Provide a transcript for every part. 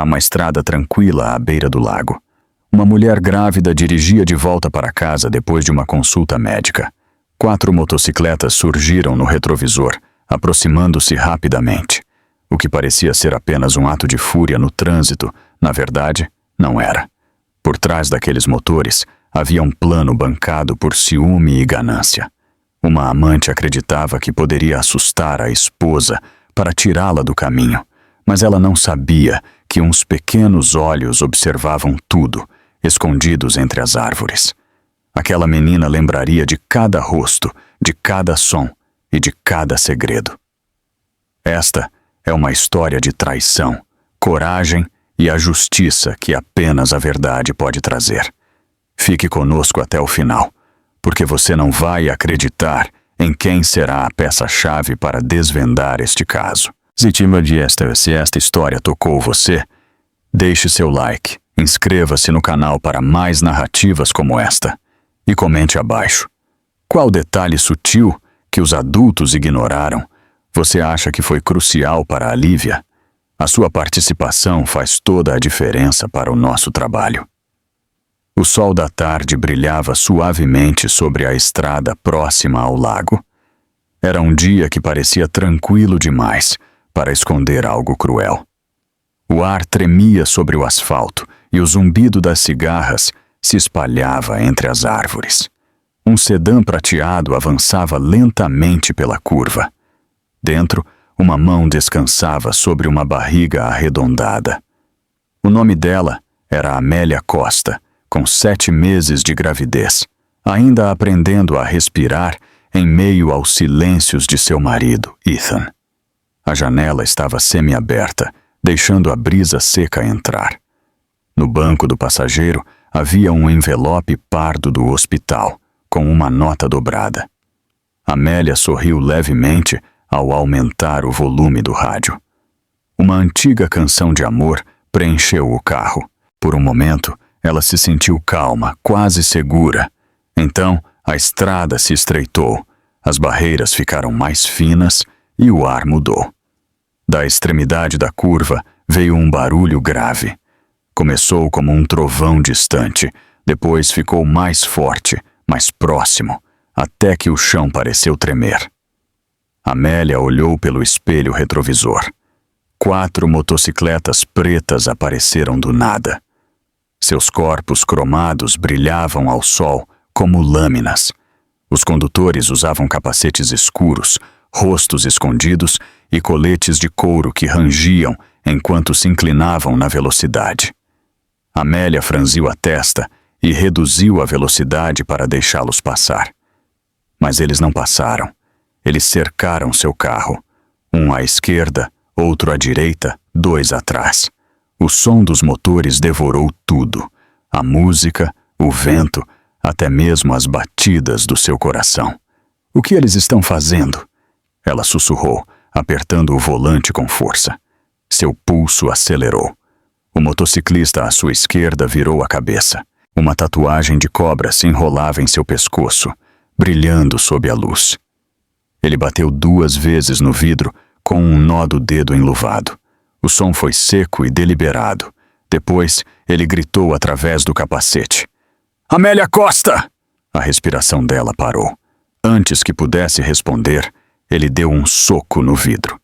Uma estrada tranquila à beira do lago. Uma mulher grávida dirigia de volta para casa depois de uma consulta médica. 4 motocicletas surgiram no retrovisor, aproximando-se rapidamente. O que parecia ser apenas um ato de fúria no trânsito, na verdade, não era. Por trás daqueles motores, havia um plano bancado por ciúme e ganância. Uma amante acreditava que poderia assustar a esposa para tirá-la do caminho, mas ela não sabia que uns pequenos olhos observavam tudo, escondidos entre as árvores. Aquela menina lembraria de cada rosto, de cada som e de cada segredo. Esta é uma história de traição, coragem e a justiça que apenas a verdade pode trazer. Fique conosco até o final, porque você não vai acreditar em quem será a peça-chave para desvendar este caso. Se esta história tocou você, deixe seu like, inscreva-se no canal para mais narrativas como esta e comente abaixo. Qual detalhe sutil que os adultos ignoraram você acha que foi crucial para a Lívia? A sua participação faz toda a diferença para o nosso trabalho. O sol da tarde brilhava suavemente sobre a estrada próxima ao lago. Era um dia que parecia tranquilo demais para esconder algo cruel. O ar tremia sobre o asfalto e o zumbido das cigarras se espalhava entre as árvores. Um sedã prateado avançava lentamente pela curva. Dentro, uma mão descansava sobre uma barriga arredondada. O nome dela era Amélia Costa, com 7 meses de gravidez, ainda aprendendo a respirar em meio aos silêncios de seu marido, Ethan. A janela estava semiaberta, deixando a brisa seca entrar. No banco do passageiro havia um envelope pardo do hospital, com uma nota dobrada. Amélia sorriu levemente ao aumentar o volume do rádio. Uma antiga canção de amor preencheu o carro. Por um momento, ela se sentiu calma, quase segura. Então, a estrada se estreitou, as barreiras ficaram mais finas e o ar mudou. Da extremidade da curva veio um barulho grave. Começou como um trovão distante, depois ficou mais forte, mais próximo, até que o chão pareceu tremer. Amélia olhou pelo espelho retrovisor. 4 motocicletas pretas apareceram do nada. Seus corpos cromados brilhavam ao sol como lâminas. Os condutores usavam capacetes escuros, rostos escondidos e coletes de couro que rangiam enquanto se inclinavam na velocidade. Amélia franziu a testa e reduziu a velocidade para deixá-los passar. Mas eles não passaram. Eles cercaram seu carro. Um à esquerda, outro à direita, 2 atrás. O som dos motores devorou tudo. A música, o vento, até mesmo as batidas do seu coração. O que eles estão fazendo? Ela sussurrou, apertando o volante com força. Seu pulso acelerou. O motociclista à sua esquerda virou a cabeça. Uma tatuagem de cobra se enrolava em seu pescoço, brilhando sob a luz. Ele bateu 2 vezes no vidro com um nó do dedo enluvado. O som foi seco e deliberado. Depois, ele gritou através do capacete. Amélia Costa! A respiração dela parou. Antes que pudesse responder, ele deu um soco no vidro.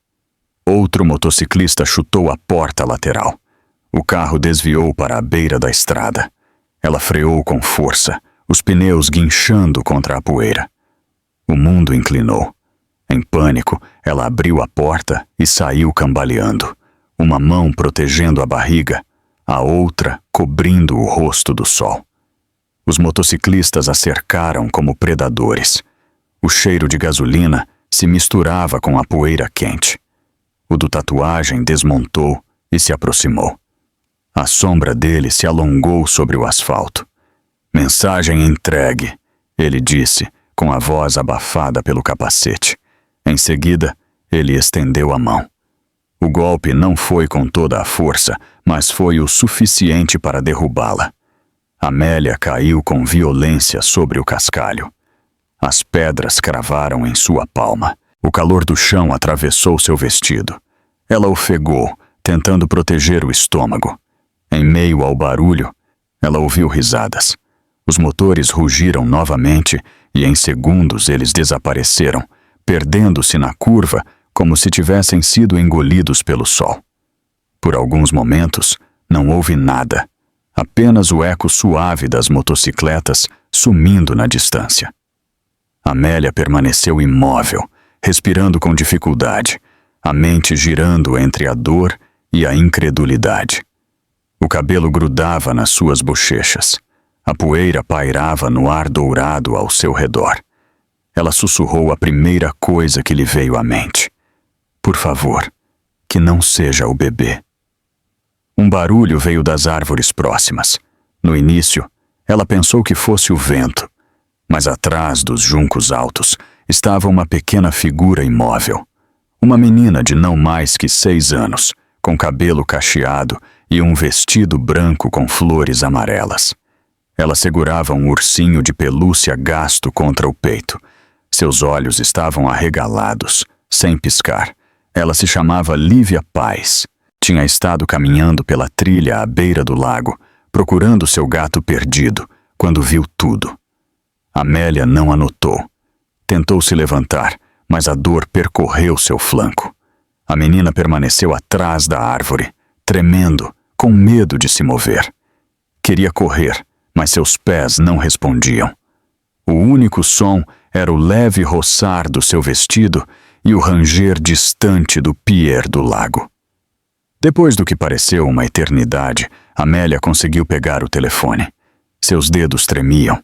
Outro motociclista chutou a porta lateral. O carro desviou para a beira da estrada. Ela freou com força, os pneus guinchando contra a poeira. O mundo inclinou. Em pânico, ela abriu a porta e saiu cambaleando. Uma mão protegendo a barriga, a outra cobrindo o rosto do sol. Os motociclistas a cercaram como predadores. O cheiro de gasolina se misturava com a poeira quente. O do tatuagem desmontou e se aproximou. A sombra dele se alongou sobre o asfalto. Mensagem entregue, ele disse, com a voz abafada pelo capacete. Em seguida, ele estendeu a mão. O golpe não foi com toda a força, mas foi o suficiente para derrubá-la. Amélia caiu com violência sobre o cascalho. As pedras cravaram em sua palma. O calor do chão atravessou seu vestido. Ela ofegou, tentando proteger o estômago. Em meio ao barulho, ela ouviu risadas. Os motores rugiram novamente e em segundos eles desapareceram, perdendo-se na curva como se tivessem sido engolidos pelo sol. Por alguns momentos, não houve nada, apenas o eco suave das motocicletas sumindo na distância. Amélia permaneceu imóvel, respirando com dificuldade, a mente girando entre a dor e a incredulidade. O cabelo grudava nas suas bochechas. A poeira pairava no ar dourado ao seu redor. Ela sussurrou a primeira coisa que lhe veio à mente. Por favor, que não seja o bebê. Um barulho veio das árvores próximas. No início, ela pensou que fosse o vento, mas atrás dos juncos altos estava uma pequena figura imóvel. Uma menina de não mais que 6 anos, com cabelo cacheado e um vestido branco com flores amarelas. Ela segurava um ursinho de pelúcia gasto contra o peito. Seus olhos estavam arregalados, sem piscar. Ela se chamava Lívia Paz. Tinha estado caminhando pela trilha à beira do lago, procurando seu gato perdido, quando viu tudo. Amélia não a notou. Tentou se levantar, mas a dor percorreu seu flanco. A menina permaneceu atrás da árvore, tremendo, com medo de se mover. Queria correr, mas seus pés não respondiam. O único som era o leve roçar do seu vestido e o ranger distante do pier do lago. Depois do que pareceu uma eternidade, Amélia conseguiu pegar o telefone. Seus dedos tremiam.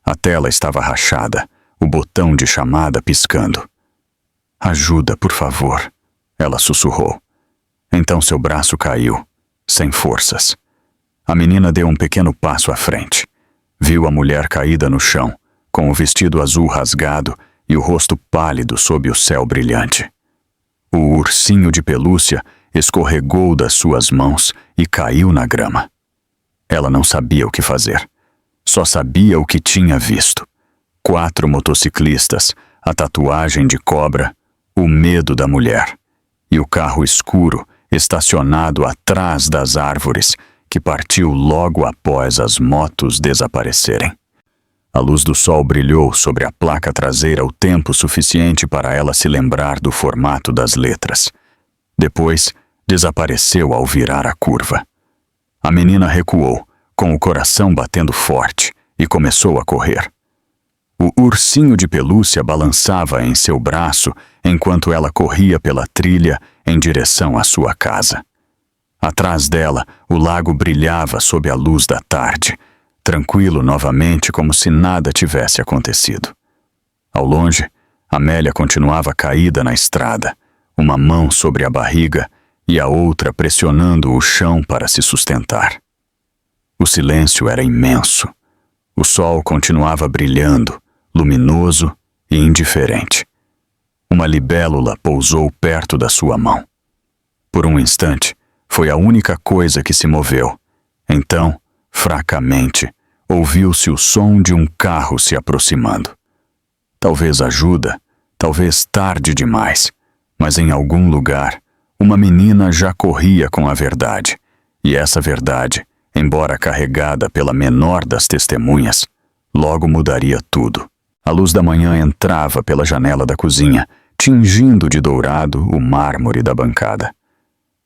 A tela estava rachada, o botão de chamada piscando. "Ajuda, por favor", ela sussurrou. Então seu braço caiu, sem forças. A menina deu um pequeno passo à frente. Viu a mulher caída no chão, com o vestido azul rasgado e o rosto pálido sob o céu brilhante. O ursinho de pelúcia escorregou das suas mãos e caiu na grama. Ela não sabia o que fazer. Só sabia o que tinha visto. 4 motociclistas, a tatuagem de cobra, o medo da mulher e o carro escuro estacionado atrás das árvores que partiu logo após as motos desaparecerem. A luz do sol brilhou sobre a placa traseira o tempo suficiente para ela se lembrar do formato das letras. Depois, desapareceu ao virar a curva. A menina recuou, com o coração batendo forte, e começou a correr. O ursinho de pelúcia balançava em seu braço enquanto ela corria pela trilha em direção à sua casa. Atrás dela, o lago brilhava sob a luz da tarde, tranquilo novamente como se nada tivesse acontecido. Ao longe, Amélia continuava caída na estrada, uma mão sobre a barriga e a outra pressionando o chão para se sustentar. O silêncio era imenso. O sol continuava brilhando, luminoso e indiferente. Uma libélula pousou perto da sua mão. Por um instante, foi a única coisa que se moveu. Então, fracamente, ouviu-se o som de um carro se aproximando. Talvez ajuda, talvez tarde demais, mas em algum lugar, uma menina já corria com a verdade, e essa verdade, embora carregada pela menor das testemunhas, logo mudaria tudo. A luz da manhã entrava pela janela da cozinha, tingindo de dourado o mármore da bancada.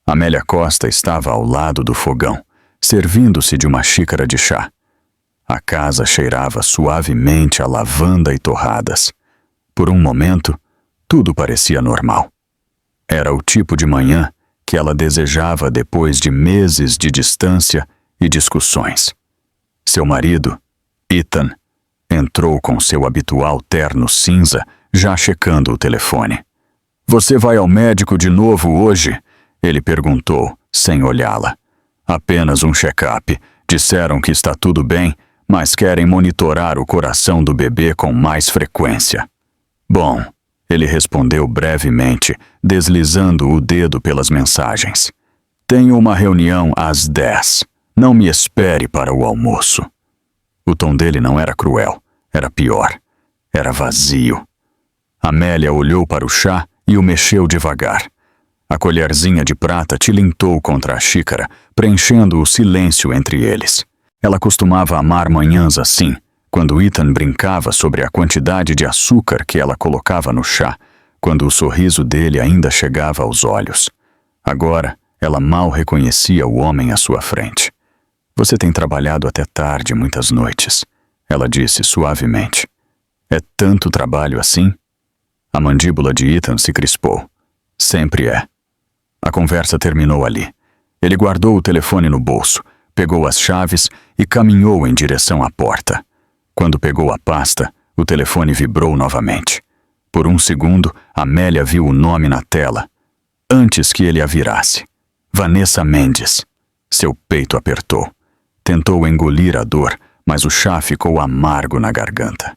Amélia Costa estava ao lado do fogão, servindo-se de uma xícara de chá. A casa cheirava suavemente a lavanda e torradas. Por um momento, tudo parecia normal. Era o tipo de manhã que ela desejava depois de meses de distância e discussões. Seu marido, Ethan, entrou com seu habitual terno cinza, já checando o telefone. "Você vai ao médico de novo hoje?" ele perguntou, sem olhá-la. "Apenas um check-up. Disseram que está tudo bem, mas querem monitorar o coração do bebê com mais frequência." "Bom", ele respondeu brevemente, deslizando o dedo pelas mensagens. "Tenho uma reunião às 10. Não me espere para o almoço." O tom dele não era cruel, era pior. Era vazio. Amélia olhou para o chá e o mexeu devagar. A colherzinha de prata tilintou contra a xícara, preenchendo o silêncio entre eles. Ela costumava amar manhãs assim, quando Ethan brincava sobre a quantidade de açúcar que ela colocava no chá, quando o sorriso dele ainda chegava aos olhos. Agora, ela mal reconhecia o homem à sua frente. Você tem trabalhado até tarde muitas noites, ela disse suavemente. É tanto trabalho assim? A mandíbula de Ethan se crispou. Sempre é. A conversa terminou ali. Ele guardou o telefone no bolso, pegou as chaves e caminhou em direção à porta. Quando pegou a pasta, o telefone vibrou novamente. Por um segundo, Amélia viu o nome na tela. Antes que ele a virasse. Vanessa Mendes. Seu peito apertou. Tentou engolir a dor, mas o chá ficou amargo na garganta.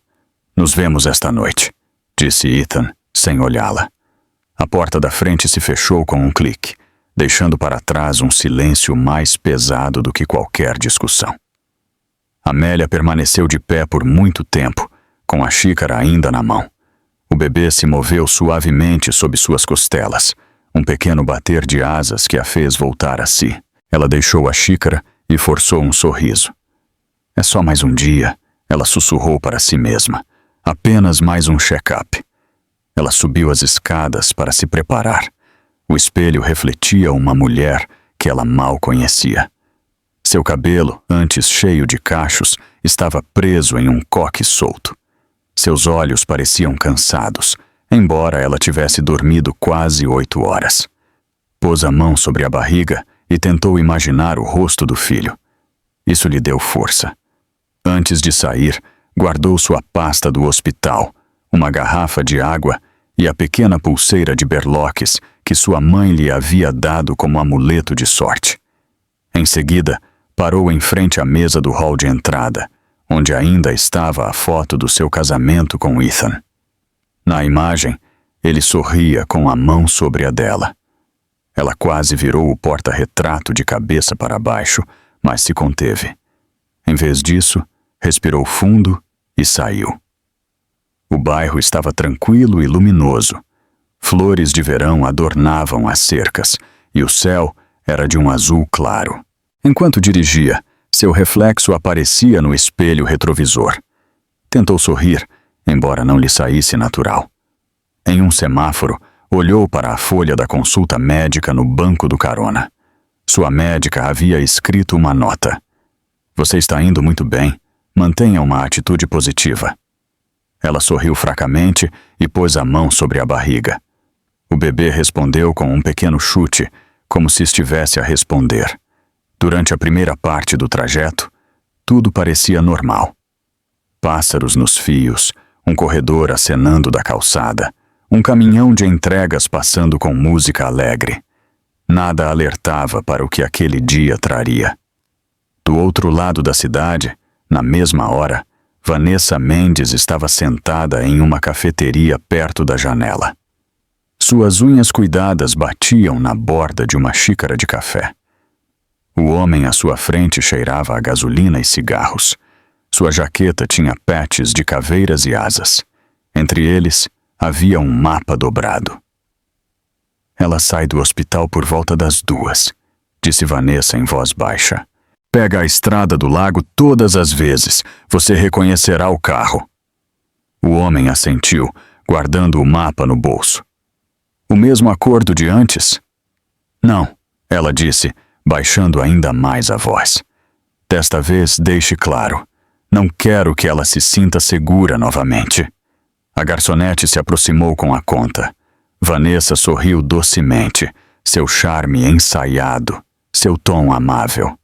Nos vemos esta noite, disse Ethan, sem olhá-la. A porta da frente se fechou com um clique, deixando para trás um silêncio mais pesado do que qualquer discussão. Amélia permaneceu de pé por muito tempo, com a xícara ainda na mão. O bebê se moveu suavemente sob suas costelas, um pequeno bater de asas que a fez voltar a si. Ela deixou a xícara e forçou um sorriso. É só mais um dia, ela sussurrou para si mesma. Apenas mais um check-up. Ela subiu as escadas para se preparar. O espelho refletia uma mulher que ela mal conhecia. Seu cabelo, antes cheio de cachos, estava preso em um coque solto. Seus olhos pareciam cansados, embora ela tivesse dormido quase 8 horas. Pôs a mão sobre a barriga e tentou imaginar o rosto do filho. Isso lhe deu força. Antes de sair, guardou sua pasta do hospital, uma garrafa de água e a pequena pulseira de berloques que sua mãe lhe havia dado como amuleto de sorte. Em seguida, parou em frente à mesa do hall de entrada, onde ainda estava a foto do seu casamento com Ethan. Na imagem, ele sorria com a mão sobre a dela. Ela quase virou o porta-retrato de cabeça para baixo, mas se conteve. Em vez disso, respirou fundo e saiu. O bairro estava tranquilo e luminoso. Flores de verão adornavam as cercas e o céu era de um azul claro. Enquanto dirigia, seu reflexo aparecia no espelho retrovisor. Tentou sorrir, embora não lhe saísse natural. Em um semáforo, olhou para a folha da consulta médica no banco do carona. Sua médica havia escrito uma nota. Você está indo muito bem. Mantenha uma atitude positiva. Ela sorriu fracamente e pôs a mão sobre a barriga. O bebê respondeu com um pequeno chute, como se estivesse a responder. Durante a primeira parte do trajeto, tudo parecia normal. Pássaros nos fios, um corredor acenando da calçada, um caminhão de entregas passando com música alegre. Nada alertava para o que aquele dia traria. Do outro lado da cidade, na mesma hora, Vanessa Mendes estava sentada em uma cafeteria perto da janela. Suas unhas cuidadas batiam na borda de uma xícara de café. O homem à sua frente cheirava a gasolina e cigarros. Sua jaqueta tinha patches de caveiras e asas. Entre eles, havia um mapa dobrado. Ela sai do hospital por volta das 2, disse Vanessa em voz baixa. Pega a estrada do lago todas as vezes. Você reconhecerá o carro. O homem assentiu, guardando o mapa no bolso. O mesmo acordo de antes? Não, ela disse, baixando ainda mais a voz. Desta vez, deixe claro. Não quero que ela se sinta segura novamente. A garçonete se aproximou com a conta. Vanessa sorriu docemente, seu charme ensaiado, seu tom amável.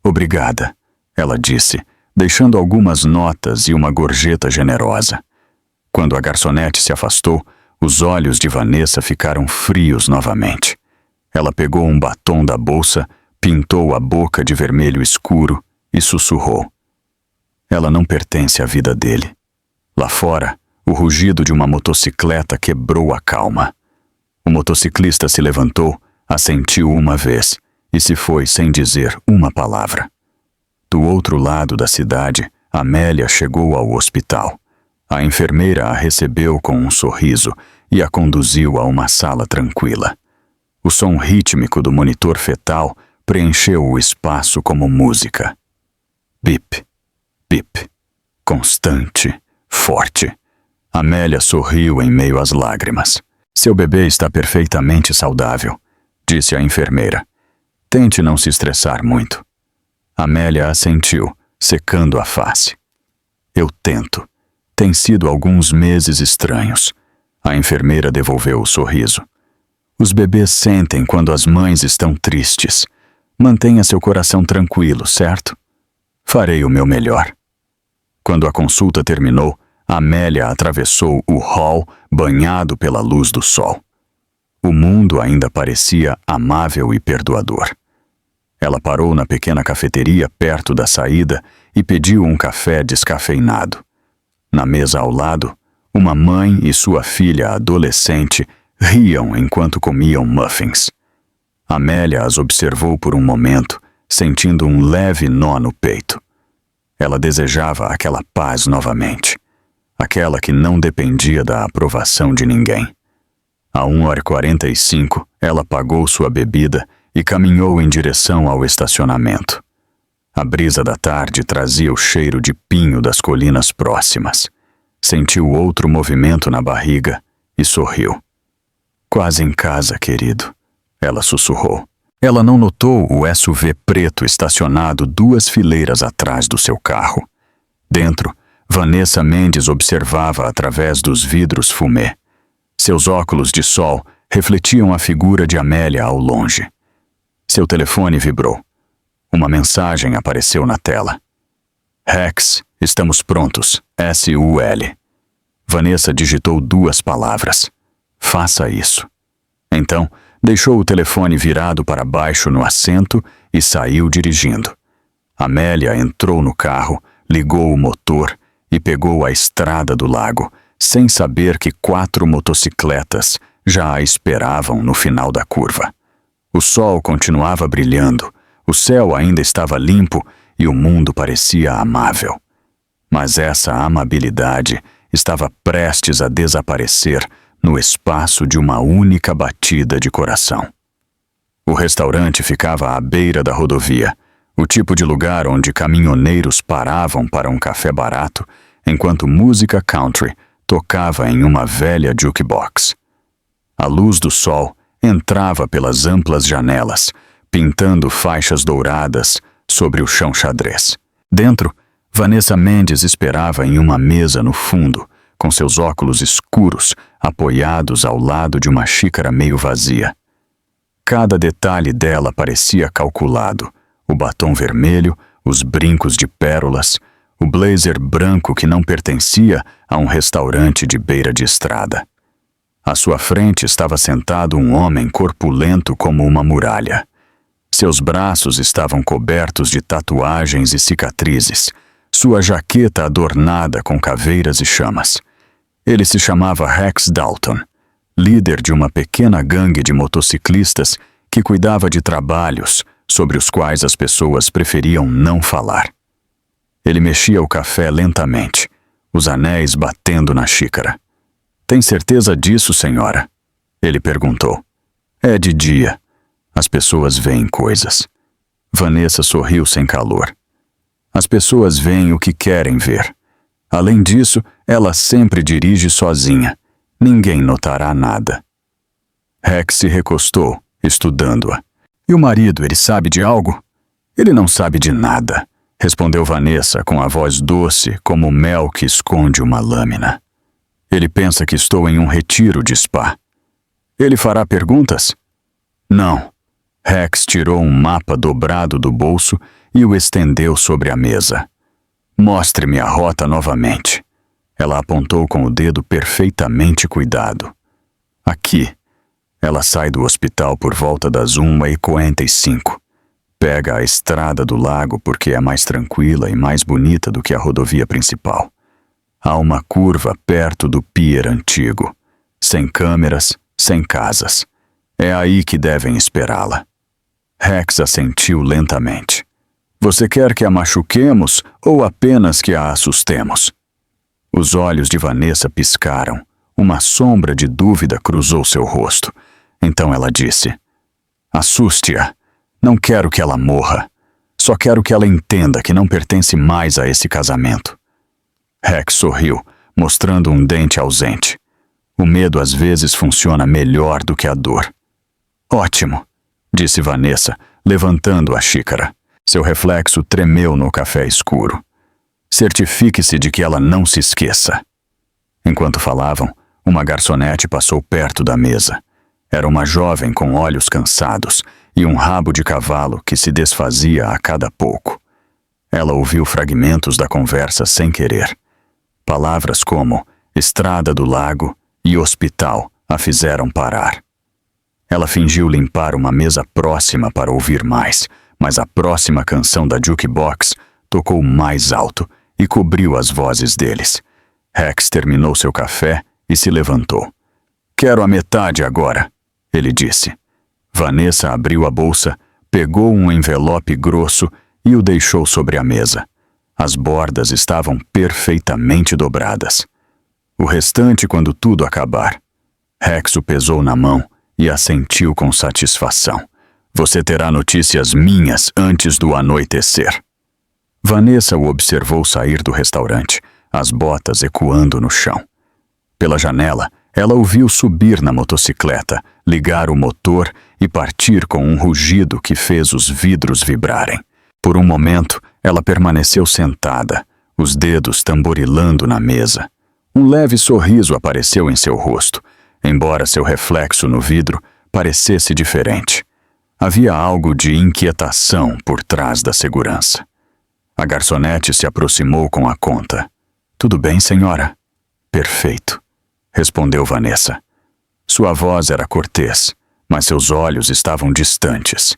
Obrigada, ela disse, deixando algumas notas e uma gorjeta generosa. Quando a garçonete se afastou, os olhos de Vanessa ficaram frios novamente. Ela pegou um batom da bolsa, pintou a boca de vermelho escuro e sussurrou. Ela não pertence à vida dele. Lá fora, o rugido de uma motocicleta quebrou a calma. O motociclista se levantou, assentiu uma vez e se foi sem dizer uma palavra. Do outro lado da cidade, Amélia chegou ao hospital. A enfermeira a recebeu com um sorriso e a conduziu a uma sala tranquila. O som rítmico do monitor fetal preencheu o espaço como música. Bip, bip, constante, forte. Amélia sorriu em meio às lágrimas. Seu bebê está perfeitamente saudável, disse a enfermeira. Tente não se estressar muito. Amélia assentiu, secando a face. Eu tento. Tem sido alguns meses estranhos. A enfermeira devolveu o sorriso. Os bebês sentem quando as mães estão tristes. Mantenha seu coração tranquilo, certo? Farei o meu melhor. Quando a consulta terminou, Amélia atravessou o hall banhado pela luz do sol. O mundo ainda parecia amável e perdoador. Ela parou na pequena cafeteria perto da saída e pediu um café descafeinado. Na mesa ao lado, uma mãe e sua filha adolescente riam enquanto comiam muffins. Amélia as observou por um momento, sentindo um leve nó no peito. Ela desejava aquela paz novamente, aquela que não dependia da aprovação de ninguém. À 1h45, ela pagou sua bebida e caminhou em direção ao estacionamento. A brisa da tarde trazia o cheiro de pinho das colinas próximas. Sentiu outro movimento na barriga e sorriu. Quase em casa, querido, ela sussurrou. Ela não notou o SUV preto estacionado 2 fileiras atrás do seu carro. Dentro, Vanessa Mendes observava através dos vidros fumê. Seus óculos de sol refletiam a figura de Amélia ao longe. Seu telefone vibrou. Uma mensagem apareceu na tela. Rex, estamos prontos. SUL. Vanessa digitou 2 palavras. Faça isso. Então, deixou o telefone virado para baixo no assento e saiu dirigindo. Amélia entrou no carro, ligou o motor e pegou a estrada do lago, sem saber que 4 motocicletas já a esperavam no final da curva. O sol continuava brilhando, o céu ainda estava limpo e o mundo parecia amável. Mas essa amabilidade estava prestes a desaparecer no espaço de uma única batida de coração. O restaurante ficava à beira da rodovia, o tipo de lugar onde caminhoneiros paravam para um café barato, enquanto música country tocava em uma velha jukebox. A luz do sol entrava pelas amplas janelas, pintando faixas douradas sobre o chão xadrez. Dentro, Vanessa Mendes esperava em uma mesa no fundo, com seus óculos escuros apoiados ao lado de uma xícara meio vazia. Cada detalhe dela parecia calculado: o batom vermelho, os brincos de pérolas, o blazer branco que não pertencia a um restaurante de beira de estrada. À sua frente estava sentado um homem corpulento como uma muralha. Seus braços estavam cobertos de tatuagens e cicatrizes, sua jaqueta adornada com caveiras e chamas. Ele se chamava Rex Dalton, líder de uma pequena gangue de motociclistas que cuidava de trabalhos sobre os quais as pessoas preferiam não falar. Ele mexia o café lentamente, os anéis batendo na xícara. Tem certeza disso, senhora? Ele perguntou. É de dia. As pessoas veem coisas. Vanessa sorriu sem calor. As pessoas veem o que querem ver. Além disso, ela sempre dirige sozinha. Ninguém notará nada. Rex se recostou, estudando-a. E o marido, ele sabe de algo? Ele não sabe de nada, respondeu Vanessa com a voz doce como mel que esconde uma lâmina. Ele pensa que estou em um retiro de spa. Ele fará perguntas? Não. Rex tirou um mapa dobrado do bolso e o estendeu sobre a mesa. Mostre-me a rota novamente. Ela apontou com o dedo perfeitamente cuidado. Aqui. Ela sai do hospital por volta das 1h45. Pega a estrada do lago porque é mais tranquila e mais bonita do que a rodovia principal. Há uma curva perto do pier antigo. Sem câmeras, sem casas. É aí que devem esperá-la. Rex assentiu lentamente. Você quer que a machuquemos ou apenas que a assustemos? Os olhos de Vanessa piscaram. Uma sombra de dúvida cruzou seu rosto. Então ela disse, Assuste-a. Não quero que ela morra. Só quero que ela entenda que não pertence mais a esse casamento. Rex sorriu, mostrando um dente ausente. O medo às vezes funciona melhor do que a dor. Ótimo, disse Vanessa, levantando a xícara. Seu reflexo tremeu no café escuro. Certifique-se de que ela não se esqueça. Enquanto falavam, uma garçonete passou perto da mesa. Era uma jovem com olhos cansados e um rabo de cavalo que se desfazia a cada pouco. Ela ouviu fragmentos da conversa sem querer. Palavras como estrada do lago e hospital a fizeram parar. Ela fingiu limpar uma mesa próxima para ouvir mais, mas a próxima canção da jukebox tocou mais alto e cobriu as vozes deles. Rex terminou seu café e se levantou. Quero a metade agora, ele disse. Vanessa abriu a bolsa, pegou um envelope grosso e o deixou sobre a mesa. As bordas estavam perfeitamente dobradas. O restante quando tudo acabar. Rex o pesou na mão e assentiu com satisfação. Você terá notícias minhas antes do anoitecer. Vanessa o observou sair do restaurante, as botas ecoando no chão. Pela janela, ela o viu subir na motocicleta, ligar o motor e partir com um rugido que fez os vidros vibrarem. Por um momento, ela permaneceu sentada, os dedos tamborilando na mesa. Um leve sorriso apareceu em seu rosto, embora seu reflexo no vidro parecesse diferente. Havia algo de inquietação por trás da segurança. A garçonete se aproximou com a conta. Tudo bem, senhora? Perfeito, respondeu Vanessa. Sua voz era cortês, mas seus olhos estavam distantes.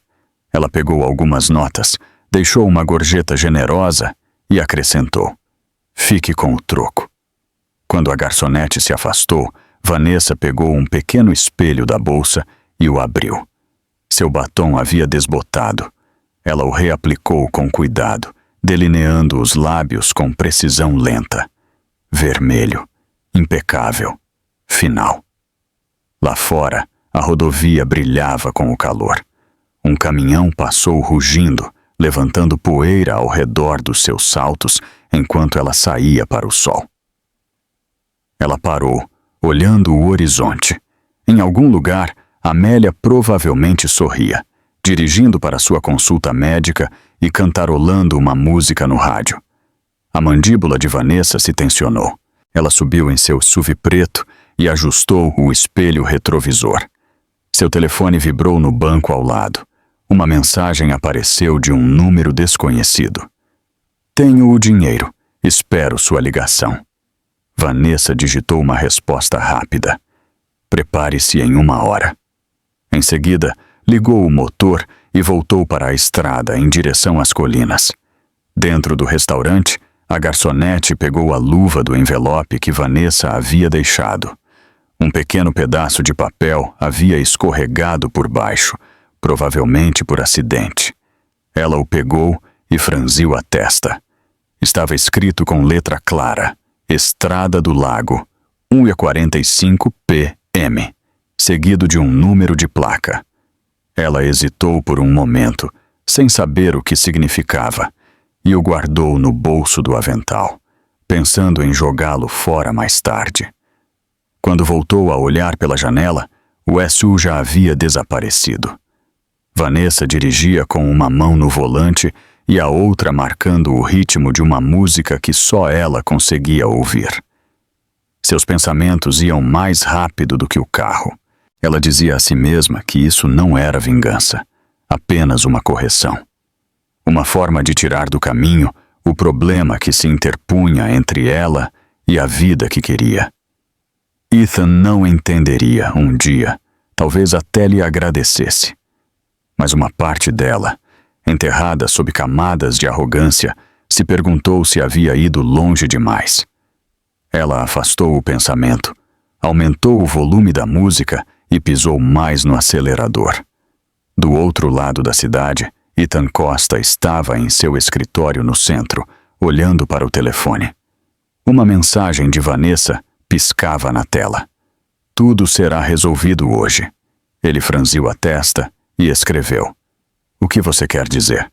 Ela pegou algumas notas, deixou uma gorjeta generosa e acrescentou: fique com o troco. Quando a garçonete se afastou, Vanessa pegou um pequeno espelho da bolsa e o abriu. Seu batom havia desbotado. Ela o reaplicou com cuidado, delineando os lábios com precisão lenta. Vermelho, impecável, final. Lá fora, a rodovia brilhava com o calor. Um caminhão passou rugindo, levantando poeira ao redor dos seus saltos enquanto ela saía para o sol. Ela parou, olhando o horizonte. Em algum lugar, Amélia provavelmente sorria, dirigindo para sua consulta médica e cantarolando uma música no rádio. A mandíbula de Vanessa se tensionou. Ela subiu em seu SUV preto e ajustou o espelho retrovisor. Seu telefone vibrou no banco ao lado. Uma mensagem apareceu de um número desconhecido. Tenho o dinheiro. Espero sua ligação. Vanessa digitou uma resposta rápida. Prepare-se em 1 hora. Em seguida, ligou o motor e voltou para a estrada em direção às colinas. Dentro do restaurante, a garçonete pegou a luva do envelope que Vanessa havia deixado. Um pequeno pedaço de papel havia escorregado por baixo, provavelmente por acidente. Ela o pegou e franziu a testa. Estava escrito com letra clara: Estrada do Lago, 1h45 p.m., seguido de um número de placa. Ela hesitou por um momento, sem saber o que significava, e o guardou no bolso do avental, pensando em jogá-lo fora mais tarde. Quando voltou a olhar pela janela, o SU já havia desaparecido. Vanessa dirigia com uma mão no volante e a outra marcando o ritmo de uma música que só ela conseguia ouvir. Seus pensamentos iam mais rápido do que o carro. Ela dizia a si mesma que isso não era vingança, apenas uma correção. Uma forma de tirar do caminho o problema que se interpunha entre ela e a vida que queria. Ethan não entenderia um dia, talvez até lhe agradecesse. Mas uma parte dela, enterrada sob camadas de arrogância, se perguntou se havia ido longe demais. Ela afastou o pensamento, aumentou o volume da música e pisou mais no acelerador. Do outro lado da cidade, Ethan Costa estava em seu escritório no centro, olhando para o telefone. Uma mensagem de Vanessa piscava na tela. Tudo será resolvido hoje. Ele franziu a testa e escreveu: "O que você quer dizer?"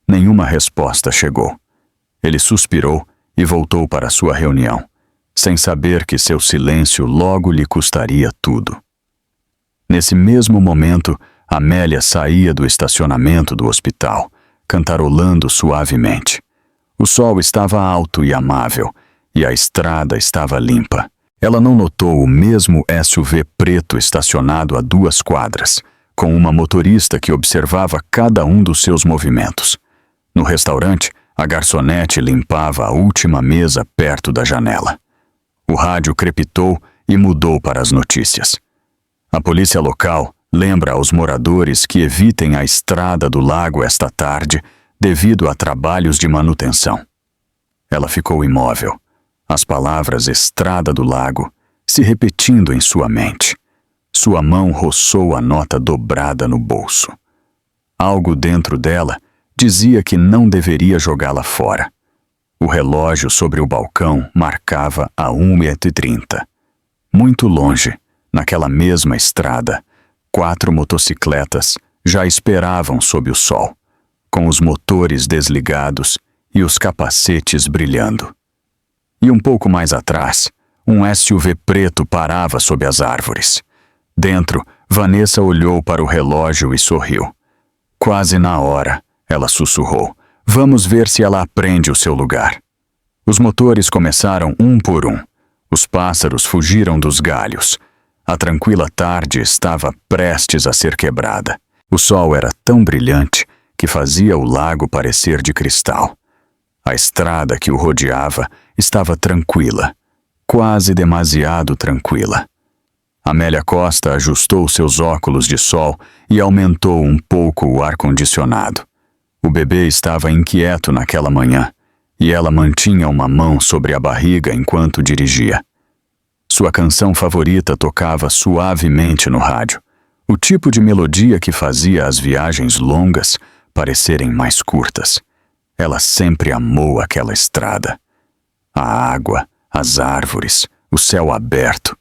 Nenhuma resposta chegou. Ele suspirou e voltou para sua reunião, sem saber que seu silêncio logo lhe custaria tudo. Nesse mesmo momento, Amélia saía do estacionamento do hospital, cantarolando suavemente. O sol estava alto e amável, e a estrada estava limpa. Ela não notou o mesmo SUV preto estacionado a 2 quadras, com uma motorista que observava cada um dos seus movimentos. No restaurante, a garçonete limpava a última mesa perto da janela. O rádio crepitou e mudou para as notícias. A polícia local lembra aos moradores que evitem a estrada do lago esta tarde devido a trabalhos de manutenção. Ela ficou imóvel, as palavras estrada do lago se repetindo em sua mente. Sua mão roçou a nota dobrada no bolso. Algo dentro dela dizia que não deveria jogá-la fora. O relógio sobre o balcão marcava a 1h30. Muito longe, naquela mesma estrada, 4 motocicletas já esperavam sob o sol, com os motores desligados e os capacetes brilhando. E um pouco mais atrás, um SUV preto parava sob as árvores. Dentro, Vanessa olhou para o relógio e sorriu. Quase na hora, ela sussurrou: "Vamos ver se ela aprende o seu lugar." Os motores começaram um por um. Os pássaros fugiram dos galhos. A tranquila tarde estava prestes a ser quebrada. O sol era tão brilhante que fazia o lago parecer de cristal. A estrada que o rodeava estava tranquila, quase demasiado tranquila. Amélia Costa ajustou seus óculos de sol e aumentou um pouco o ar-condicionado. O bebê estava inquieto naquela manhã, e ela mantinha uma mão sobre a barriga enquanto dirigia. Sua canção favorita tocava suavemente no rádio, o tipo de melodia que fazia as viagens longas parecerem mais curtas. Ela sempre amou aquela estrada. A água, as árvores, o céu aberto.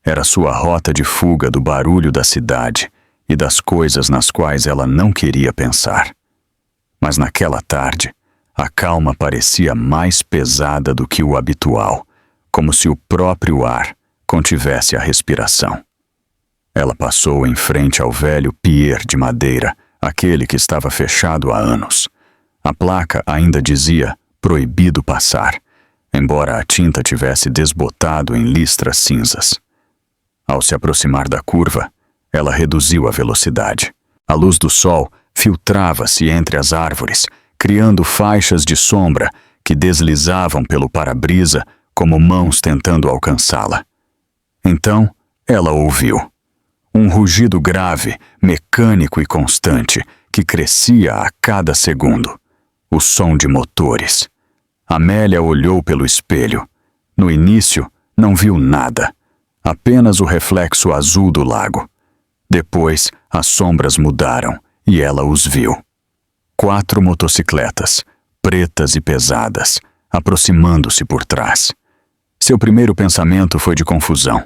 Era sua rota de fuga do barulho da cidade e das coisas nas quais ela não queria pensar. Mas naquela tarde, a calma parecia mais pesada do que o habitual, como se o próprio ar contivesse a respiração. Ela passou em frente ao velho pier de madeira, aquele que estava fechado há anos. A placa ainda dizia "proibido passar", embora a tinta tivesse desbotado em listras cinzas. Ao se aproximar da curva, ela reduziu a velocidade. A luz do sol filtrava-se entre as árvores, criando faixas de sombra que deslizavam pelo para-brisa como mãos tentando alcançá-la. Então, ela ouviu. Um rugido grave, mecânico e constante, que crescia a cada segundo. O som de motores. Amélia olhou pelo espelho. No início, não viu nada. Apenas o reflexo azul do lago. Depois, as sombras mudaram e ela os viu. 4 motocicletas, pretas e pesadas, aproximando-se por trás. Seu primeiro pensamento foi de confusão.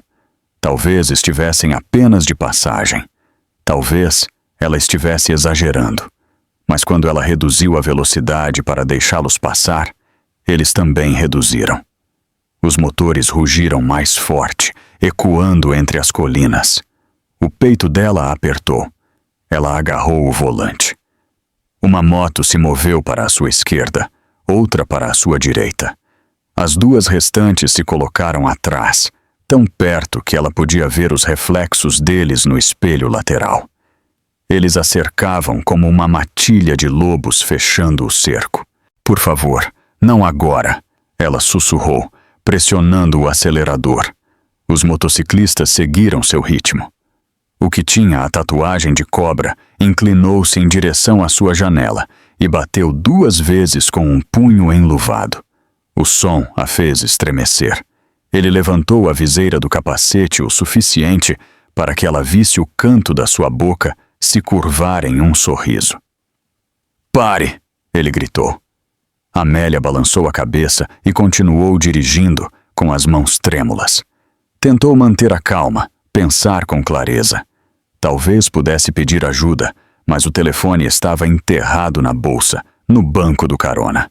Talvez estivessem apenas de passagem. Talvez ela estivesse exagerando. Mas quando ela reduziu a velocidade para deixá-los passar, eles também reduziram. Os motores rugiram mais forte, ecoando entre as colinas. O peito dela apertou. Ela agarrou o volante. Uma moto se moveu para a sua esquerda, outra para a sua direita. As 2 restantes se colocaram atrás, tão perto que ela podia ver os reflexos deles no espelho lateral. Eles a cercavam como uma matilha de lobos fechando o cerco. "Por favor, não agora", ela sussurrou, pressionando o acelerador. Os motociclistas seguiram seu ritmo. O que tinha a tatuagem de cobra inclinou-se em direção à sua janela e bateu 2 vezes com um punho enluvado. O som a fez estremecer. Ele levantou a viseira do capacete o suficiente para que ela visse o canto da sua boca se curvar em um sorriso. "Pare!" ele gritou. Amélia balançou a cabeça e continuou dirigindo, com as mãos trêmulas. Tentou manter a calma, pensar com clareza. Talvez pudesse pedir ajuda, mas o telefone estava enterrado na bolsa, no banco do carona.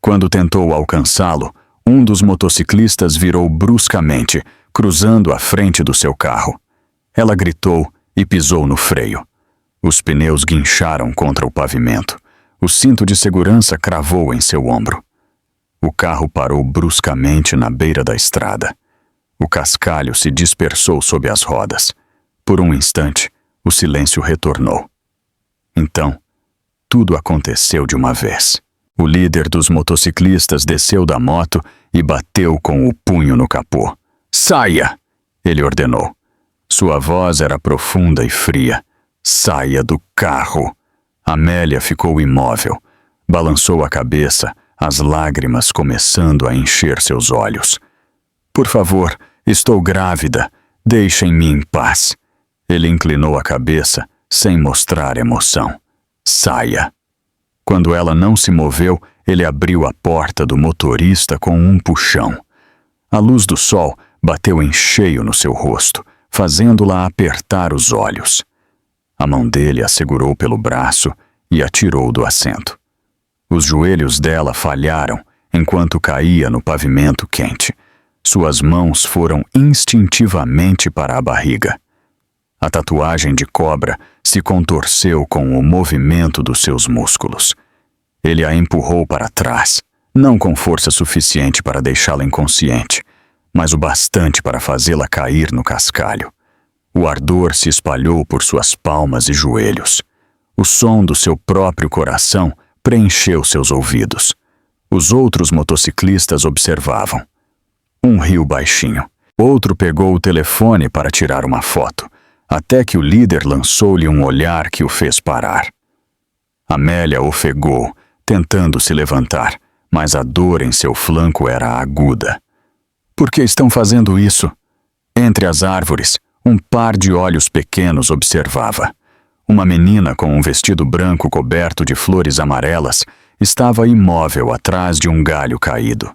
Quando tentou alcançá-lo, um dos motociclistas virou bruscamente, cruzando a frente do seu carro. Ela gritou e pisou no freio. Os pneus guincharam contra o pavimento. O cinto de segurança cravou em seu ombro. O carro parou bruscamente na beira da estrada. O cascalho se dispersou sob as rodas. Por um instante, o silêncio retornou. Então, tudo aconteceu de uma vez. O líder dos motociclistas desceu da moto e bateu com o punho no capô. "Saia!" ele ordenou. Sua voz era profunda e fria. "Saia do carro!" Amélia ficou imóvel. Balançou a cabeça, as lágrimas começando a encher seus olhos. "Por favor, estou grávida. Deixem-me em paz." Ele inclinou a cabeça, sem mostrar emoção. "Saia." Quando ela não se moveu, ele abriu a porta do motorista com um puxão. A luz do sol bateu em cheio no seu rosto, fazendo-la apertar os olhos. A mão dele a segurou pelo braço e a tirou do assento. Os joelhos dela falharam enquanto caía no pavimento quente. Suas mãos foram instintivamente para a barriga. A tatuagem de cobra se contorceu com o movimento dos seus músculos. Ele a empurrou para trás, não com força suficiente para deixá-la inconsciente, mas o bastante para fazê-la cair no cascalho. O ardor se espalhou por suas palmas e joelhos. O som do seu próprio coração preencheu seus ouvidos. Os outros motociclistas observavam. Um riu baixinho. Outro pegou o telefone para tirar uma foto, até que o líder lançou-lhe um olhar que o fez parar. Amélia ofegou, tentando se levantar, mas a dor em seu flanco era aguda. "Por que estão fazendo isso?" Entre as árvores, um par de olhos pequenos observava. Uma menina com um vestido branco coberto de flores amarelas estava imóvel atrás de um galho caído.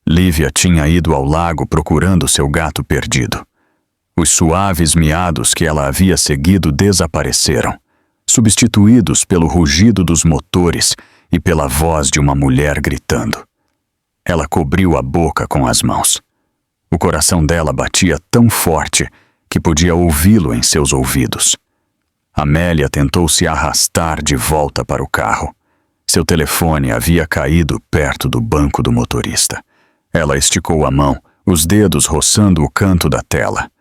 Lívia tinha ido ao lago procurando seu gato perdido. Os suaves miados que ela havia seguido desapareceram, substituídos pelo rugido dos motores e pela voz de uma mulher gritando. Ela cobriu a boca com as mãos. O coração dela batia tão forte que podia ouvi-lo em seus ouvidos. Amélia tentou se arrastar de volta para o carro. Seu telefone havia caído perto do banco do motorista. Ela esticou a mão, os dedos roçando o canto da tela.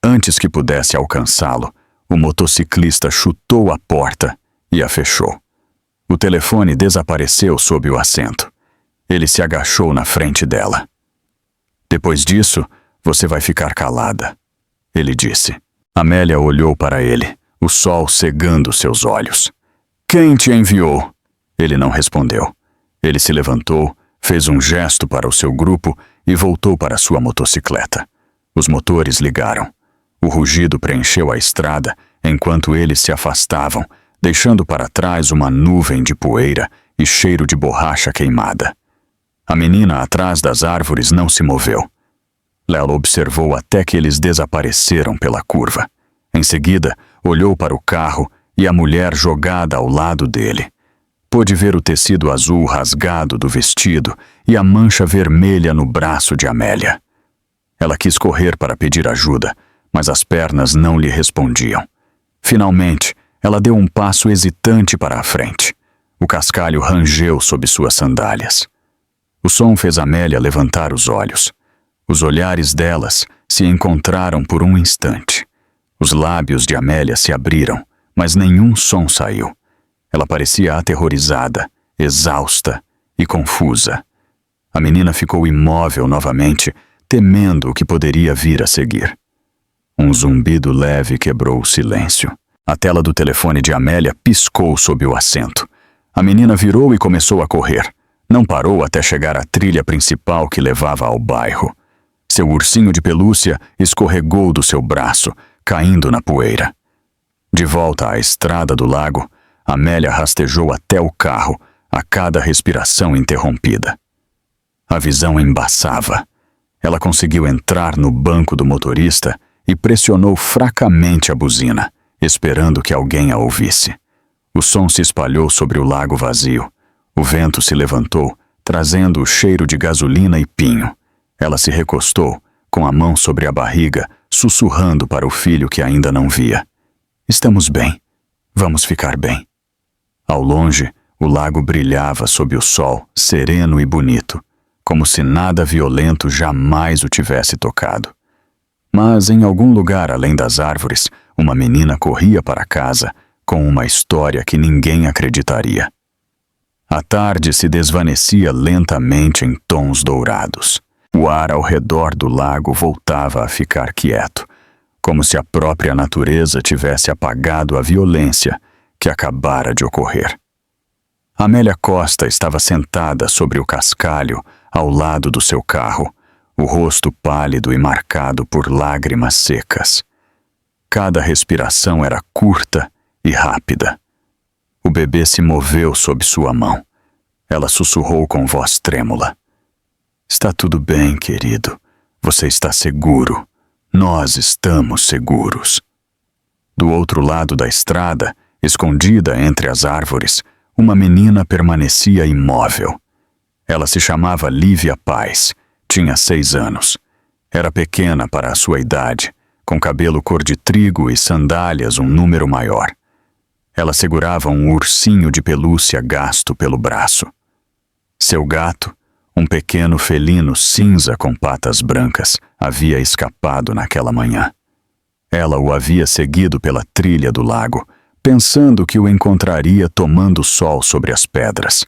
Antes que pudesse alcançá-lo, o motociclista chutou a porta e a fechou. O telefone desapareceu sob o assento. Ele se agachou na frente dela. "Depois disso, você vai ficar calada", ele disse. Amélia olhou para ele, o sol cegando seus olhos. "Quem te enviou?" Ele não respondeu. Ele se levantou, fez um gesto para o seu grupo e voltou para sua motocicleta. Os motores ligaram. O rugido preencheu a estrada enquanto eles se afastavam, deixando para trás uma nuvem de poeira e cheiro de borracha queimada. A menina atrás das árvores não se moveu. Lela observou até que eles desapareceram pela curva. Em seguida, olhou para o carro e a mulher jogada ao lado dele. Pôde ver o tecido azul rasgado do vestido e a mancha vermelha no braço de Amélia. Ela quis correr para pedir ajuda, mas as pernas não lhe respondiam. Finalmente, ela deu um passo hesitante para a frente. O cascalho rangeu sob suas sandálias. O som fez Amélia levantar os olhos. Os olhares delas se encontraram por um instante. Os lábios de Amélia se abriram, mas nenhum som saiu. Ela parecia aterrorizada, exausta e confusa. A menina ficou imóvel novamente, temendo o que poderia vir a seguir. Um zumbido leve quebrou o silêncio. A tela do telefone de Amélia piscou sob o assento. A menina virou e começou a correr. Não parou até chegar à trilha principal que levava ao bairro. Seu ursinho de pelúcia escorregou do seu braço, caindo na poeira. De volta à estrada do lago, Amélia rastejou até o carro, a cada respiração interrompida. A visão embaçava. Ela conseguiu entrar no banco do motorista e pressionou fracamente a buzina, esperando que alguém a ouvisse. O som se espalhou sobre o lago vazio. O vento se levantou, trazendo o cheiro de gasolina e pinho. Ela se recostou, com a mão sobre a barriga, sussurrando para o filho que ainda não via. Estamos bem. Vamos ficar bem. Ao longe, o lago brilhava sob o sol, sereno e bonito, como se nada violento jamais o tivesse tocado. Mas em algum lugar além das árvores, uma menina corria para casa com uma história que ninguém acreditaria. A tarde se desvanecia lentamente em tons dourados. O ar ao redor do lago voltava a ficar quieto, como se a própria natureza tivesse apagado a violência que acabara de ocorrer. Amélia Costa estava sentada sobre o cascalho ao lado do seu carro, o rosto pálido e marcado por lágrimas secas. Cada respiração era curta e rápida. O bebê se moveu sob sua mão. Ela sussurrou com voz trêmula. Está tudo bem, querido. Você está seguro. Nós estamos seguros. Do outro lado da estrada, escondida entre as árvores, uma menina permanecia imóvel. Ela se chamava Lívia Paz, tinha 6 anos. Era pequena para a sua idade, com cabelo cor de trigo e sandálias um número maior. Ela segurava um ursinho de pelúcia gasto pelo braço. Seu gato, um pequeno felino cinza com patas brancas, havia escapado naquela manhã. Ela o havia seguido pela trilha do lago, pensando que o encontraria tomando sol sobre as pedras.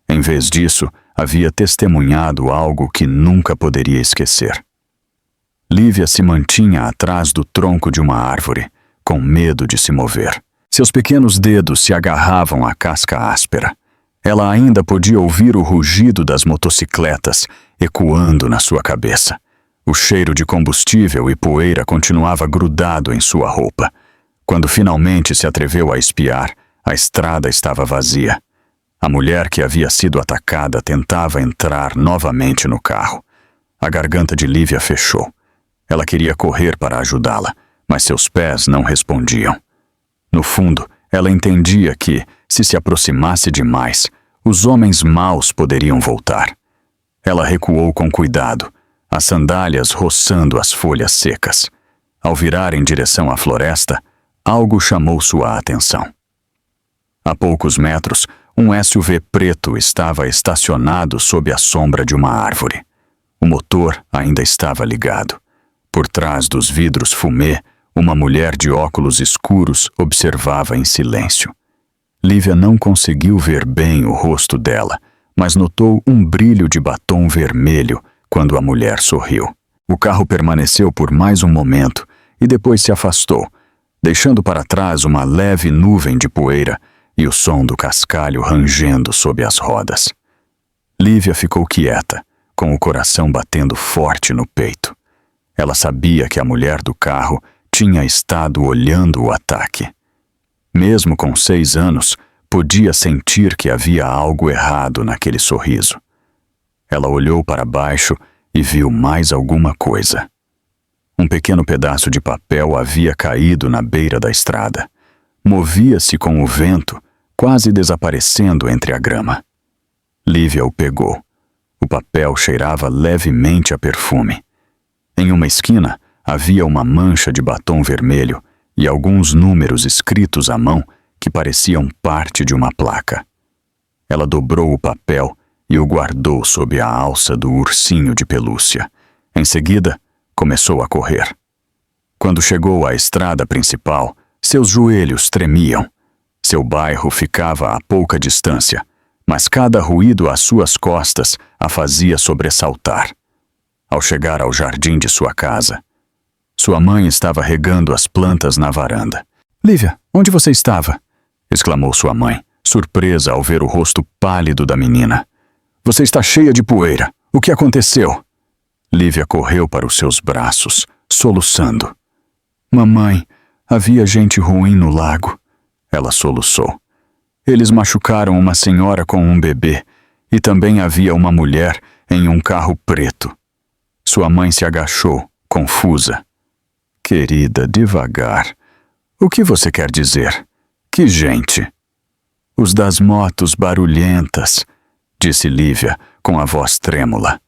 Em vez disso, havia testemunhado algo que nunca poderia esquecer. Lívia se mantinha atrás do tronco de uma árvore, com medo de se mover. Seus pequenos dedos se agarravam à casca áspera. Ela ainda podia ouvir o rugido das motocicletas ecoando na sua cabeça. O cheiro de combustível e poeira continuava grudado em sua roupa. Quando finalmente se atreveu a espiar, a estrada estava vazia. A mulher que havia sido atacada tentava entrar novamente no carro. A garganta de Lívia fechou. Ela queria correr para ajudá-la, mas seus pés não respondiam. No fundo, ela entendia que, se aproximasse demais, os homens maus poderiam voltar. Ela recuou com cuidado, as sandálias roçando as folhas secas. Ao virar em direção à floresta, algo chamou sua atenção. A poucos metros, um SUV preto estava estacionado sob a sombra de uma árvore. O motor ainda estava ligado. Por trás dos vidros fumê, uma mulher de óculos escuros observava em silêncio. Lívia não conseguiu ver bem o rosto dela, mas notou um brilho de batom vermelho quando a mulher sorriu. O carro permaneceu por mais um momento e depois se afastou, deixando para trás uma leve nuvem de poeira e o som do cascalho rangendo sob as rodas. Lívia ficou quieta, com o coração batendo forte no peito. Ela sabia que a mulher do carro tinha estado olhando o ataque. Mesmo com 6 anos, podia sentir que havia algo errado naquele sorriso. Ela olhou para baixo e viu mais alguma coisa. Um pequeno pedaço de papel havia caído na beira da estrada. Movia-se com o vento, quase desaparecendo entre a grama. Lívia o pegou. O papel cheirava levemente a perfume. Em uma esquina, havia uma mancha de batom vermelho e alguns números escritos à mão que pareciam parte de uma placa. Ela dobrou o papel e o guardou sob a alça do ursinho de pelúcia. Em seguida, começou a correr. Quando chegou à estrada principal, seus joelhos tremiam. Seu bairro ficava a pouca distância, mas cada ruído às suas costas a fazia sobressaltar. Ao chegar ao jardim de sua casa, sua mãe estava regando as plantas na varanda. "Lívia, onde você estava?" exclamou sua mãe, surpresa ao ver o rosto pálido da menina. "Você está cheia de poeira. O que aconteceu?" Lívia correu para os seus braços, soluçando. "Mamãe, havia gente ruim no lago." Ela soluçou. "Eles machucaram uma senhora com um bebê e também havia uma mulher em um carro preto." Sua mãe se agachou, confusa. "Querida, devagar. O que você quer dizer? Que gente? Os das motos barulhentas, disse Lívia, com a voz trêmula.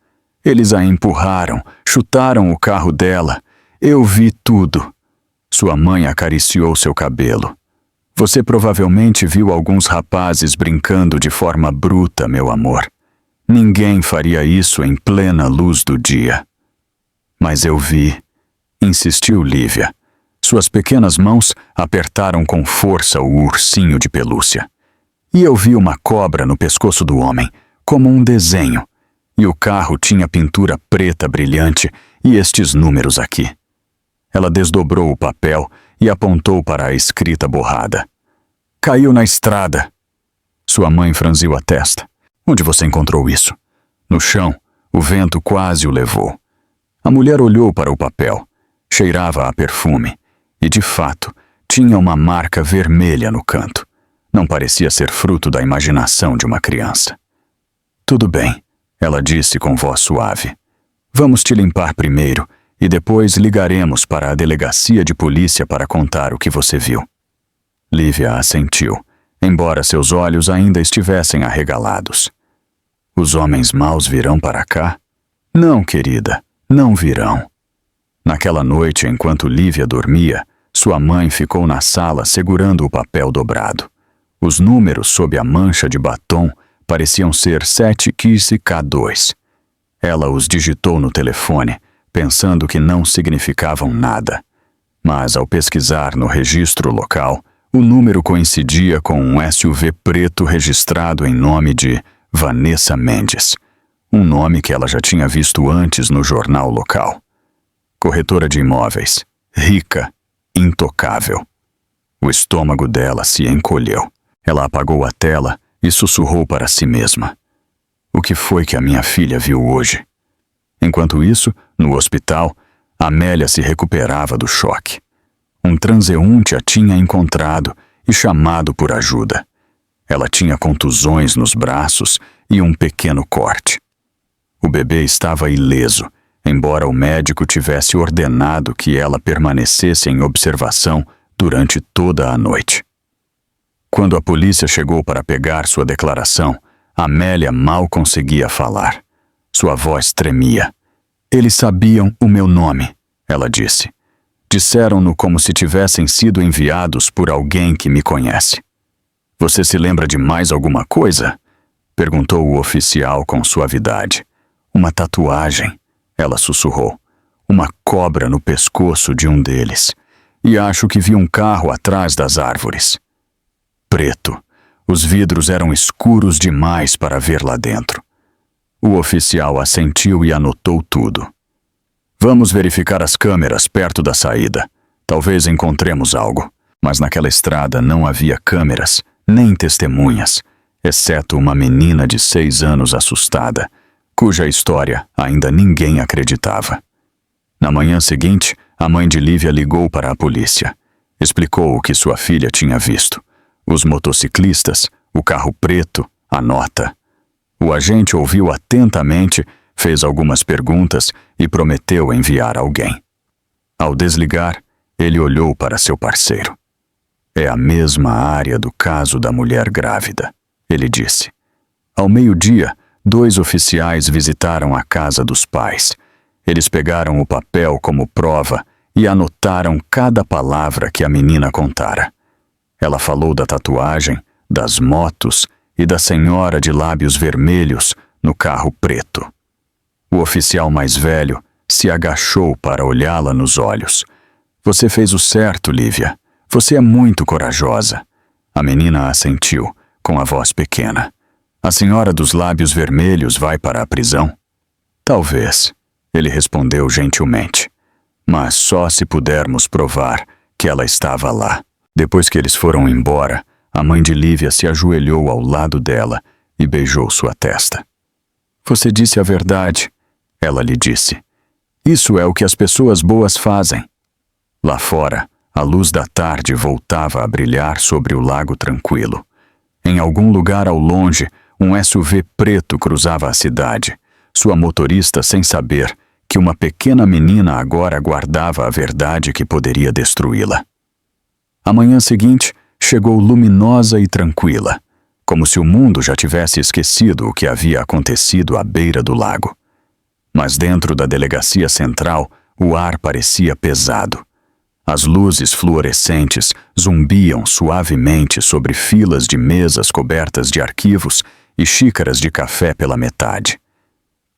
Eles a empurraram, chutaram o carro dela. Eu vi tudo. Sua mãe acariciou seu cabelo. Você provavelmente viu alguns rapazes brincando de forma bruta, meu amor. Ninguém faria isso em plena luz do dia. Mas eu vi, insistiu Lívia. Suas pequenas mãos apertaram com força o ursinho de pelúcia. E eu vi uma cobra no pescoço do homem, como um desenho. E o carro tinha pintura preta brilhante e estes números aqui. Ela desdobrou o papel e apontou para a escrita borrada. Caiu na estrada. Sua mãe franziu a testa. Onde você encontrou isso? No chão, o vento quase o levou. A mulher olhou para o papel. Cheirava a perfume. E, de fato, tinha uma marca vermelha no canto. Não parecia ser fruto da imaginação de uma criança. Tudo bem, ela disse com voz suave. Vamos te limpar primeiro e depois ligaremos para a delegacia de polícia para contar o que você viu. Lívia assentiu, embora seus olhos ainda estivessem arregalados. Os homens maus virão para cá? Não, querida, não virão. Naquela noite, enquanto Lívia dormia, sua mãe ficou na sala segurando o papel dobrado. Os números sob a mancha de batom pareciam ser 7K2. Ela os digitou no telefone, pensando que não significavam nada. Mas, ao pesquisar no registro local, o número coincidia com um SUV preto registrado em nome de Vanessa Mendes, um nome que ela já tinha visto antes no jornal local. Corretora de imóveis, rica, intocável. O estômago dela se encolheu. Ela apagou a tela e sussurrou para si mesma. O que foi que a minha filha viu hoje? Enquanto isso, no hospital, Amélia se recuperava do choque. Um transeunte a tinha encontrado e chamado por ajuda. Ela tinha contusões nos braços e um pequeno corte. O bebê estava ileso, embora o médico tivesse ordenado que ela permanecesse em observação durante toda a noite. Quando a polícia chegou para pegar sua declaração, Amélia mal conseguia falar. Sua voz tremia. Eles sabiam o meu nome, ela disse. Disseram-no como se tivessem sido enviados por alguém que me conhece. Você se lembra de mais alguma coisa? Perguntou o oficial com suavidade. Uma tatuagem, ela sussurrou. Uma cobra no pescoço de um deles. E acho que vi um carro atrás das árvores. Preto. Os vidros eram escuros demais para ver lá dentro. O oficial assentiu e anotou tudo. Vamos verificar as câmeras perto da saída. Talvez encontremos algo. Mas naquela estrada não havia câmeras, nem testemunhas, exceto uma menina de 6 anos assustada, cuja história ainda ninguém acreditava. Na manhã seguinte, a mãe de Lívia ligou para a polícia. Explicou o que sua filha tinha visto. Os motociclistas, o carro preto, a nota. O agente ouviu atentamente, fez algumas perguntas e prometeu enviar alguém. Ao desligar, ele olhou para seu parceiro. É a mesma área do caso da mulher grávida, ele disse. Ao meio-dia, 2 oficiais visitaram a casa dos pais. Eles pegaram o papel como prova e anotaram cada palavra que a menina contara. Ela falou da tatuagem, das motos e da senhora de lábios vermelhos no carro preto. O oficial mais velho se agachou para olhá-la nos olhos. Você fez o certo, Lívia. Você é muito corajosa. A menina assentiu, com a voz pequena. A senhora dos lábios vermelhos vai para a prisão? Talvez, ele respondeu gentilmente. Mas só se pudermos provar que ela estava lá. Depois que eles foram embora, a mãe de Lívia se ajoelhou ao lado dela e beijou sua testa. Você disse a verdade, ela lhe disse. Isso é o que as pessoas boas fazem. Lá fora, a luz da tarde voltava a brilhar sobre o lago tranquilo. Em algum lugar ao longe, um SUV preto cruzava a cidade, sua motorista sem saber que uma pequena menina agora guardava a verdade que poderia destruí-la. A manhã seguinte chegou luminosa e tranquila, como se o mundo já tivesse esquecido o que havia acontecido à beira do lago. Mas dentro da delegacia central, o ar parecia pesado. As luzes fluorescentes zumbiam suavemente sobre filas de mesas cobertas de arquivos e xícaras de café pela metade.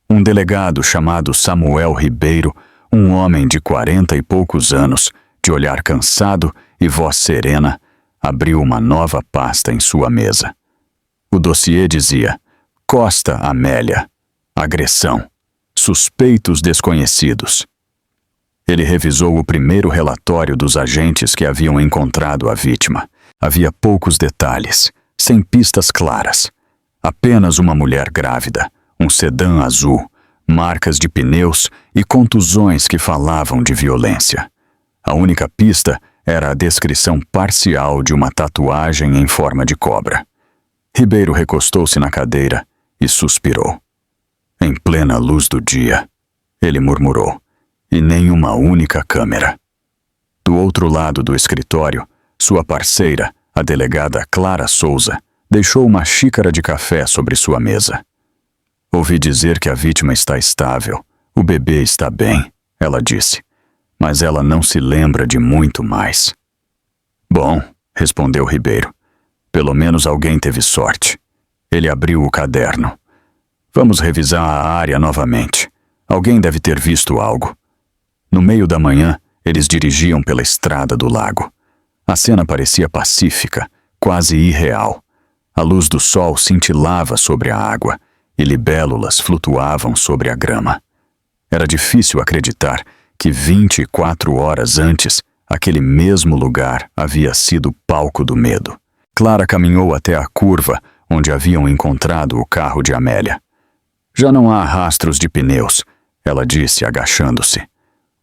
Um delegado chamado Samuel Ribeiro, um homem de 40 e poucos anos, de olhar cansado e voz serena, abriu uma nova pasta em sua mesa. O dossiê dizia: Costa Amélia, agressão, suspeitos desconhecidos. Ele revisou o primeiro relatório dos agentes que haviam encontrado a vítima. Havia poucos detalhes, sem pistas claras. Apenas uma mulher grávida, um sedã azul, marcas de pneus e contusões que falavam de violência. A única pista era a descrição parcial de uma tatuagem em forma de cobra. Ribeiro recostou-se na cadeira e suspirou. Em plena luz do dia, ele murmurou, e nem uma única câmera. Do outro lado do escritório, sua parceira, a delegada Clara Souza, deixou uma xícara de café sobre sua mesa. Ouvi dizer que a vítima está estável, o bebê está bem, ela disse, mas ela não se lembra de muito mais. Bom, respondeu Ribeiro, pelo menos alguém teve sorte. Ele abriu o caderno. Vamos revisar a área novamente. Alguém deve ter visto algo. No meio da manhã, eles dirigiam pela estrada do lago. A cena parecia pacífica, quase irreal. A luz do sol cintilava sobre a água e libélulas flutuavam sobre a grama. Era difícil acreditar que 24 horas antes, aquele mesmo lugar havia sido palco do medo. Clara caminhou até a curva onde haviam encontrado o carro de Amélia. Já não há rastros de pneus, ela disse agachando-se.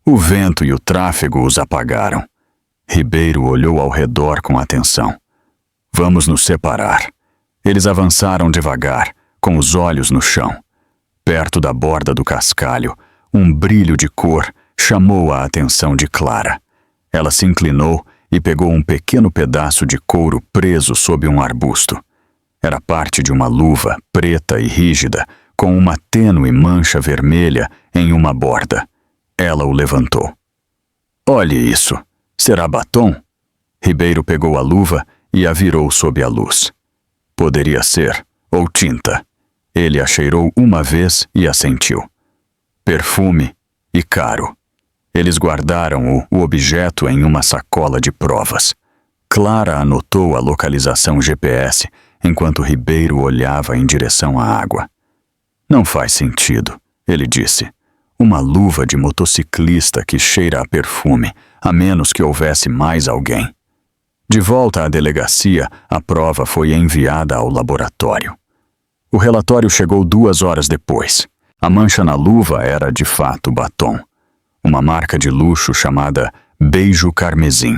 O vento e o tráfego os apagaram. Ribeiro olhou ao redor com atenção. Vamos nos separar. Eles avançaram devagar, com os olhos no chão. Perto da borda do cascalho, um brilho de cor chamou a atenção de Clara. Ela se inclinou e pegou um pequeno pedaço de couro preso sob um arbusto. Era parte de uma luva preta e rígida, com uma tênue mancha vermelha em uma borda. Ela o levantou. Olhe isso. Será batom? Ribeiro pegou a luva e a virou sob a luz. Poderia ser, ou tinta. Ele a cheirou uma vez e assentiu. Perfume e caro. Eles guardaram o objeto em uma sacola de provas. Clara anotou a localização GPS enquanto Ribeiro olhava em direção à água. Não faz sentido, ele disse. Uma luva de motociclista que cheira a perfume, a menos que houvesse mais alguém. De volta à delegacia, a prova foi enviada ao laboratório. O relatório chegou 2 horas depois. A mancha na luva era, de fato, batom. Uma marca de luxo chamada Beijo Carmesim.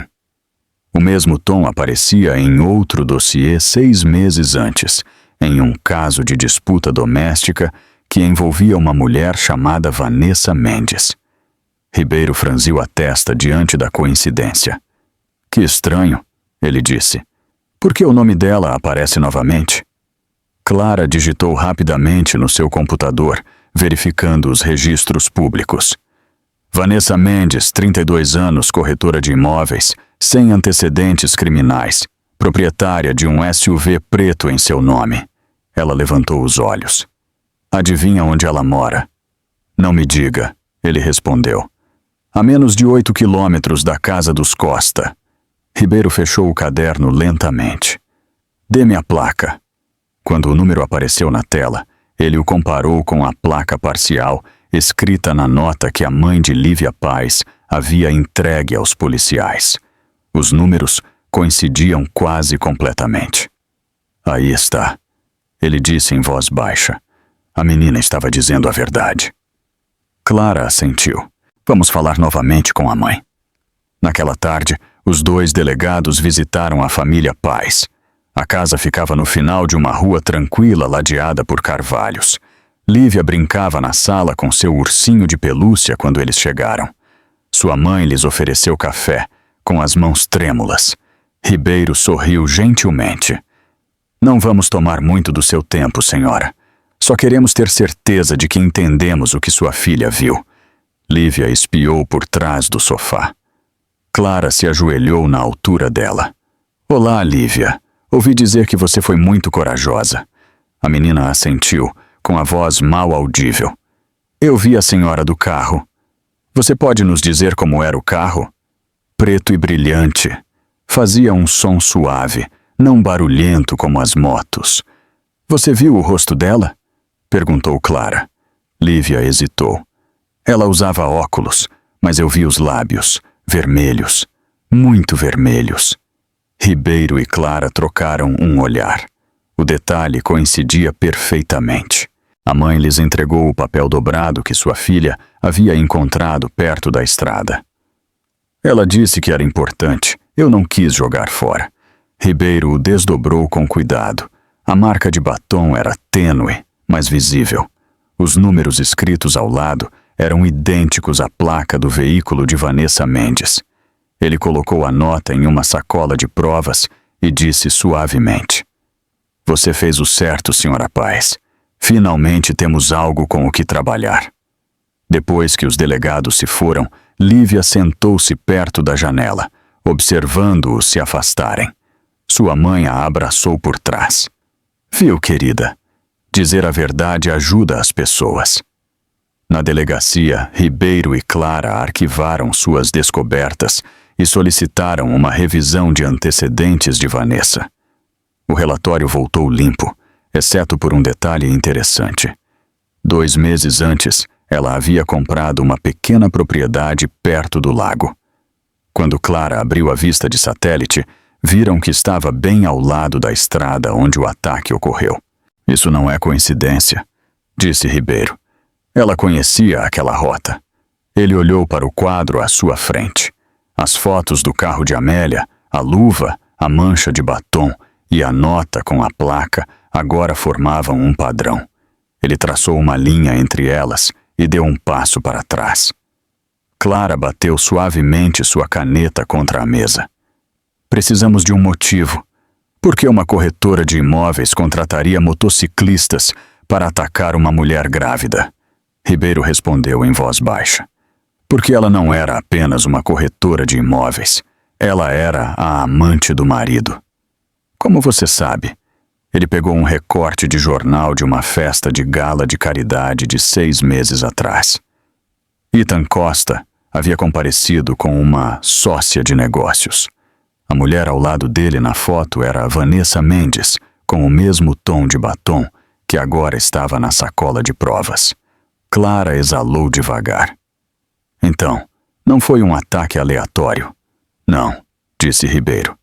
O mesmo tom aparecia em outro dossiê 6 meses antes, em um caso de disputa doméstica que envolvia uma mulher chamada Vanessa Mendes. Ribeiro franziu a testa diante da coincidência. Que estranho, ele disse. Por que o nome dela aparece novamente? Clara digitou rapidamente no seu computador, verificando os registros públicos. Vanessa Mendes, 32 anos, corretora de imóveis, sem antecedentes criminais, proprietária de um SUV preto em seu nome. Ela levantou os olhos. Adivinha onde ela mora? Não me diga, ele respondeu. A menos de 8 quilômetros da casa dos Costa. Ribeiro fechou o caderno lentamente. Dê-me a placa. Quando o número apareceu na tela, ele o comparou com a placa parcial escrita na nota que a mãe de Lívia Paz havia entregue aos policiais. Os números coincidiam quase completamente. Aí está, ele disse em voz baixa. A menina estava dizendo a verdade. Clara assentiu. Vamos falar novamente com a mãe. Naquela tarde, os 2 delegados visitaram a família Paz. A casa ficava no final de uma rua tranquila ladeada por carvalhos. Lívia brincava na sala com seu ursinho de pelúcia quando eles chegaram. Sua mãe lhes ofereceu café, com as mãos trêmulas. Ribeiro sorriu gentilmente. Não vamos tomar muito do seu tempo, senhora. Só queremos ter certeza de que entendemos o que sua filha viu. Lívia espiou por trás do sofá. Clara se ajoelhou na altura dela. Olá, Lívia. Ouvi dizer que você foi muito corajosa. A menina assentiu, com a voz mal audível. Eu vi a senhora do carro. Você pode nos dizer como era o carro? Preto e brilhante. Fazia um som suave, não barulhento como as motos. Você viu o rosto dela? Perguntou Clara. Lívia hesitou. Ela usava óculos, mas eu vi os lábios, vermelhos, muito vermelhos. Ribeiro e Clara trocaram um olhar. O detalhe coincidia perfeitamente. A mãe lhes entregou o papel dobrado que sua filha havia encontrado perto da estrada. Ela disse que era importante. Eu não quis jogar fora. Ribeiro o desdobrou com cuidado. A marca de batom era tênue, mas visível. Os números escritos ao lado eram idênticos à placa do veículo de Vanessa Mendes. Ele colocou a nota em uma sacola de provas e disse suavemente: Você fez o certo, Sra. Paz. Finalmente temos algo com o que trabalhar. Depois que os delegados se foram, Lívia sentou-se perto da janela, observando-os se afastarem. Sua mãe a abraçou por trás. Viu, querida? Dizer a verdade ajuda as pessoas. Na delegacia, Ribeiro e Clara arquivaram suas descobertas e solicitaram uma revisão de antecedentes de Vanessa. O relatório voltou limpo, exceto por um detalhe interessante. 2 meses antes, ela havia comprado uma pequena propriedade perto do lago. Quando Clara abriu a vista de satélite, viram que estava bem ao lado da estrada onde o ataque ocorreu. Isso não é coincidência, disse Ribeiro. Ela conhecia aquela rota. Ele olhou para o quadro à sua frente. As fotos do carro de Amélia, a luva, a mancha de batom e a nota com a placa agora formavam um padrão. Ele traçou uma linha entre elas e deu um passo para trás. Clara bateu suavemente sua caneta contra a mesa. Precisamos de um motivo. Por que uma corretora de imóveis contrataria motociclistas para atacar uma mulher grávida? Ribeiro respondeu em voz baixa. Porque ela não era apenas uma corretora de imóveis. Ela era a amante do marido. Como você sabe? Ele pegou um recorte de jornal de uma festa de gala de caridade de 6 meses atrás. Ethan Costa havia comparecido com uma sócia de negócios. A mulher ao lado dele na foto era Vanessa Mendes, com o mesmo tom de batom que agora estava na sacola de provas. Clara exalou devagar. Então, não foi um ataque aleatório? Não, disse Ribeiro.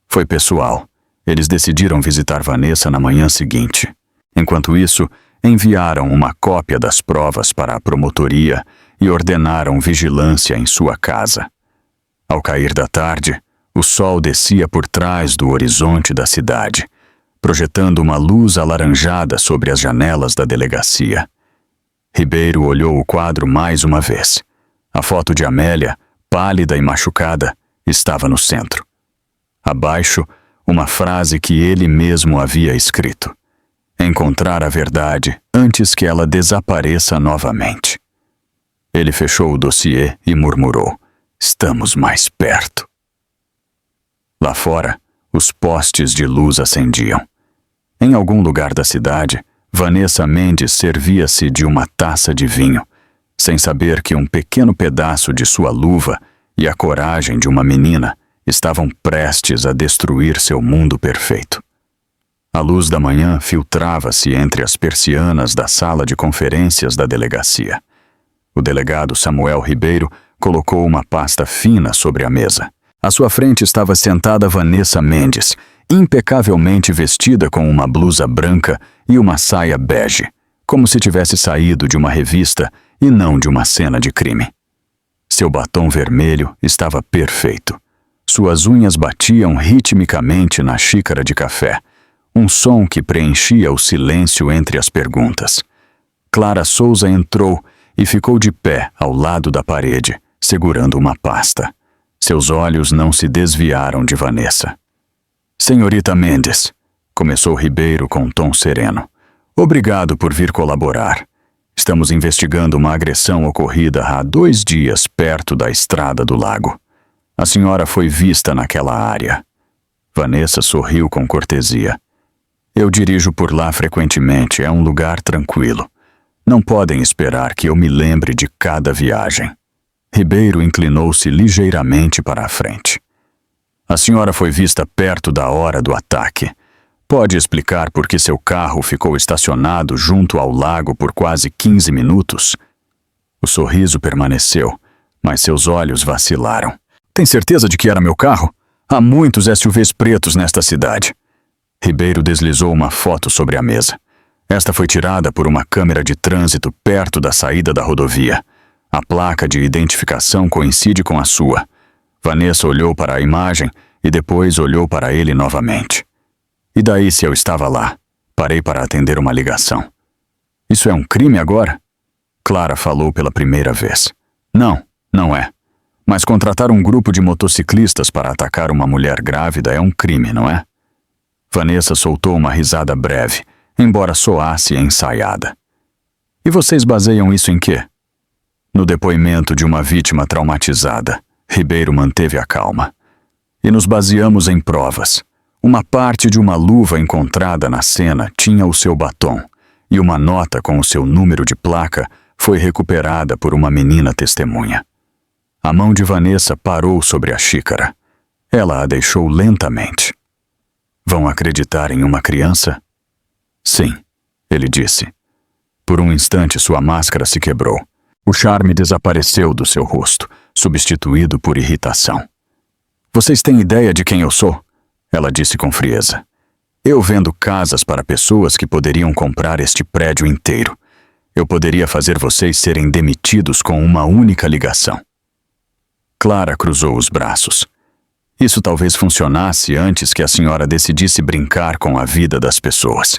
Foi pessoal. Eles decidiram visitar Vanessa na manhã seguinte. Enquanto isso, enviaram uma cópia das provas para a promotoria e ordenaram vigilância em sua casa. Ao cair da tarde, o sol descia por trás do horizonte da cidade, projetando uma luz alaranjada sobre as janelas da delegacia. Ribeiro olhou o quadro mais uma vez. A foto de Amélia, pálida e machucada, estava no centro. Abaixo, uma frase que ele mesmo havia escrito: encontrar a verdade antes que ela desapareça novamente. Ele fechou o dossiê e murmurou: estamos mais perto. Lá fora, os postes de luz acendiam. Em algum lugar da cidade, Vanessa Mendes servia-se de uma taça de vinho, sem saber que um pequeno pedaço de sua luva e a coragem de uma menina estavam prestes a destruir seu mundo perfeito. A luz da manhã filtrava-se entre as persianas da sala de conferências da delegacia. O delegado Samuel Ribeiro colocou uma pasta fina sobre a mesa. À sua frente estava sentada Vanessa Mendes, impecavelmente vestida com uma blusa branca e uma saia bege, como se tivesse saído de uma revista e não de uma cena de crime. Seu batom vermelho estava perfeito. Suas unhas batiam ritmicamente na xícara de café, um som que preenchia o silêncio entre as perguntas. Clara Souza entrou e ficou de pé ao lado da parede, segurando uma pasta. Seus olhos não se desviaram de Vanessa. Senhorita Mendes, começou Ribeiro com um tom sereno. Obrigado por vir colaborar. Estamos investigando uma agressão ocorrida há 2 dias perto da estrada do lago. A senhora foi vista naquela área. Vanessa sorriu com cortesia. Eu dirijo por lá frequentemente, é um lugar tranquilo. Não podem esperar que eu me lembre de cada viagem. Ribeiro inclinou-se ligeiramente para a frente. A senhora foi vista perto da hora do ataque. Pode explicar por que seu carro ficou estacionado junto ao lago por quase 15 minutos? O sorriso permaneceu, mas seus olhos vacilaram. Tem certeza de que era meu carro? Há muitos SUVs pretos nesta cidade. Ribeiro deslizou uma foto sobre a mesa. Esta foi tirada por uma câmera de trânsito perto da saída da rodovia. A placa de identificação coincide com a sua. Vanessa olhou para a imagem e depois olhou para ele novamente. E daí se eu estava lá? Parei para atender uma ligação. Isso é um crime agora? Clara falou pela primeira vez. Não, não é. Mas contratar um grupo de motociclistas para atacar uma mulher grávida é um crime, não é? Vanessa soltou uma risada breve, embora soasse ensaiada. E vocês baseiam isso em quê? No depoimento de uma vítima traumatizada, Ribeiro manteve a calma. E nos baseamos em provas. Uma parte de uma luva encontrada na cena tinha o seu batom, e uma nota com o seu número de placa foi recuperada por uma menina testemunha. A mão de Vanessa parou sobre a xícara. Ela a deixou lentamente. Vão acreditar em uma criança? Sim, ele disse. Por um instante sua máscara se quebrou. O charme desapareceu do seu rosto, substituído por irritação. Vocês têm ideia de quem eu sou? Ela disse com frieza. Eu vendo casas para pessoas que poderiam comprar este prédio inteiro. Eu poderia fazer vocês serem demitidos com uma única ligação. Clara cruzou os braços. Isso talvez funcionasse antes que a senhora decidisse brincar com a vida das pessoas.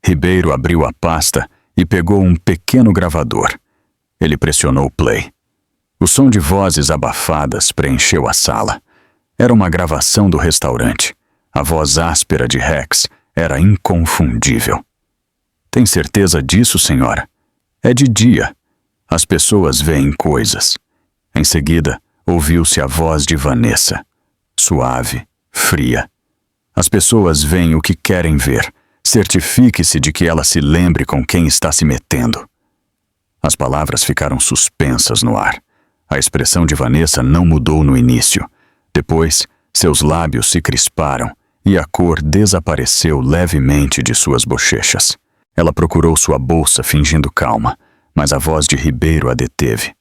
Ribeiro abriu a pasta e pegou um pequeno gravador. Ele pressionou play. O som de vozes abafadas preencheu a sala. Era uma gravação do restaurante. A voz áspera de Rex era inconfundível. Tem certeza disso, senhora? É de dia. As pessoas veem coisas. Em seguida, ouviu-se a voz de Vanessa. Suave, fria. As pessoas veem o que querem ver. Certifique-se de que ela se lembre com quem está se metendo. As palavras ficaram suspensas no ar. A expressão de Vanessa não mudou no início. Depois, seus lábios se crisparam e a cor desapareceu levemente de suas bochechas. Ela procurou sua bolsa fingindo calma, mas a voz de Ribeiro a deteve.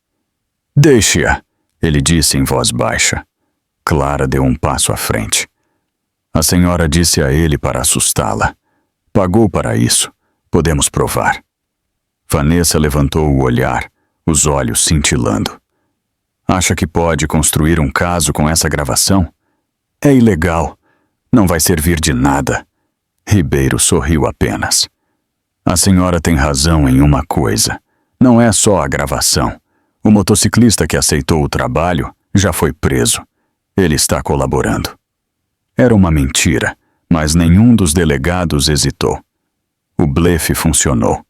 Deixe-a, ele disse em voz baixa. Clara deu um passo à frente. A senhora disse a ele para assustá-la. Pagou para isso. Podemos provar. Vanessa levantou o olhar, os olhos cintilando. Acha que pode construir um caso com essa gravação? É ilegal. Não vai servir de nada. Ribeiro sorriu apenas. A senhora tem razão em uma coisa. Não é só a gravação. O motociclista que aceitou o trabalho já foi preso. Ele está colaborando. Era uma mentira, mas nenhum dos delegados hesitou. O blefe funcionou.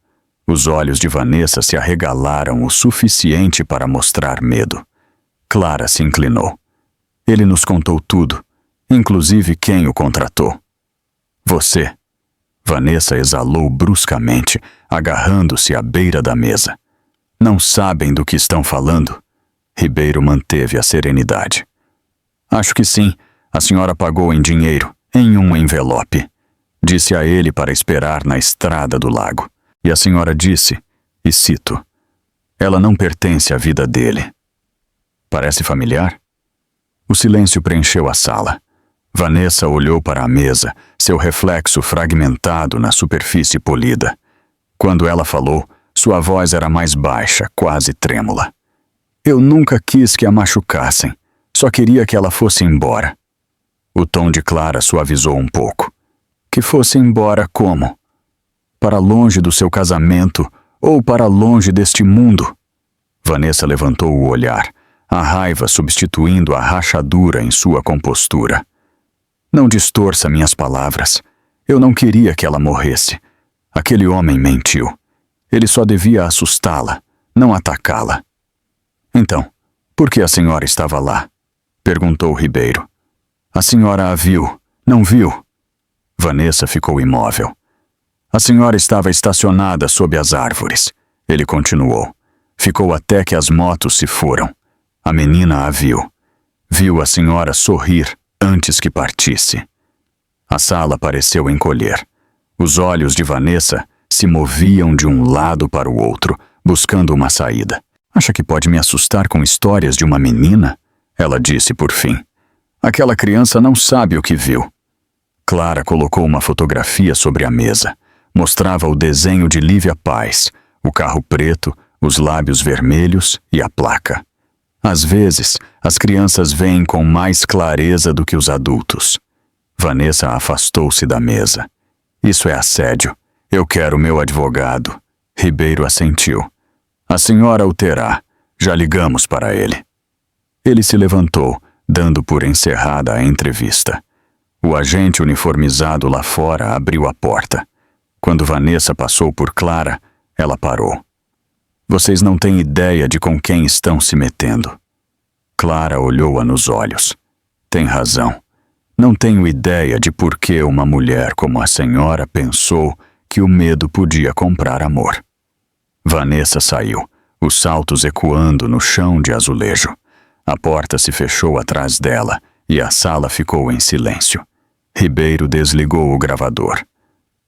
Os olhos de Vanessa se arregalaram o suficiente para mostrar medo. Clara se inclinou. Ele nos contou tudo, inclusive quem o contratou. Você. Vanessa exalou bruscamente, agarrando-se à beira da mesa. Não sabem do que estão falando? Ribeiro manteve a serenidade. Acho que sim. A senhora pagou em dinheiro, em um envelope. Disse a ele para esperar na estrada do lago. E a senhora disse, e cito, ela não pertence à vida dele. Parece familiar? O silêncio preencheu a sala. Vanessa olhou para a mesa, seu reflexo fragmentado na superfície polida. Quando ela falou, sua voz era mais baixa, quase trêmula. Eu nunca quis que a machucassem. Só queria que ela fosse embora. O tom de Clara suavizou um pouco. Que fosse embora como? Para longe do seu casamento ou para longe deste mundo? Vanessa levantou o olhar, a raiva substituindo a rachadura em sua compostura. Não distorça minhas palavras. Eu não queria que ela morresse. Aquele homem mentiu. Ele só devia assustá-la, não atacá-la. Então, por que a senhora estava lá? Perguntou Ribeiro. A senhora a viu, não viu? Vanessa ficou imóvel. A senhora estava estacionada sob as árvores. Ele continuou. Ficou até que as motos se foram. A menina a viu. Viu a senhora sorrir antes que partisse. A sala pareceu encolher. Os olhos de Vanessa se moviam de um lado para o outro, buscando uma saída. Acha que pode me assustar com histórias de uma menina? Ela disse por fim. Aquela criança não sabe o que viu. Clara colocou uma fotografia sobre a mesa. Mostrava o desenho de Lívia Paz, o carro preto, os lábios vermelhos e a placa. Às vezes, as crianças veem com mais clareza do que os adultos. Vanessa afastou-se da mesa. Isso é assédio. Eu quero meu advogado. Ribeiro assentiu. A senhora o terá. Já ligamos para ele. Ele se levantou, dando por encerrada a entrevista. O agente uniformizado lá fora abriu a porta. Quando Vanessa passou por Clara, ela parou. Vocês não têm ideia de com quem estão se metendo. Clara olhou-a nos olhos. Tem razão. Não tenho ideia de por que uma mulher como a senhora pensou que o medo podia comprar amor. Vanessa saiu, os saltos ecoando no chão de azulejo. A porta se fechou atrás dela e a sala ficou em silêncio. Ribeiro desligou o gravador.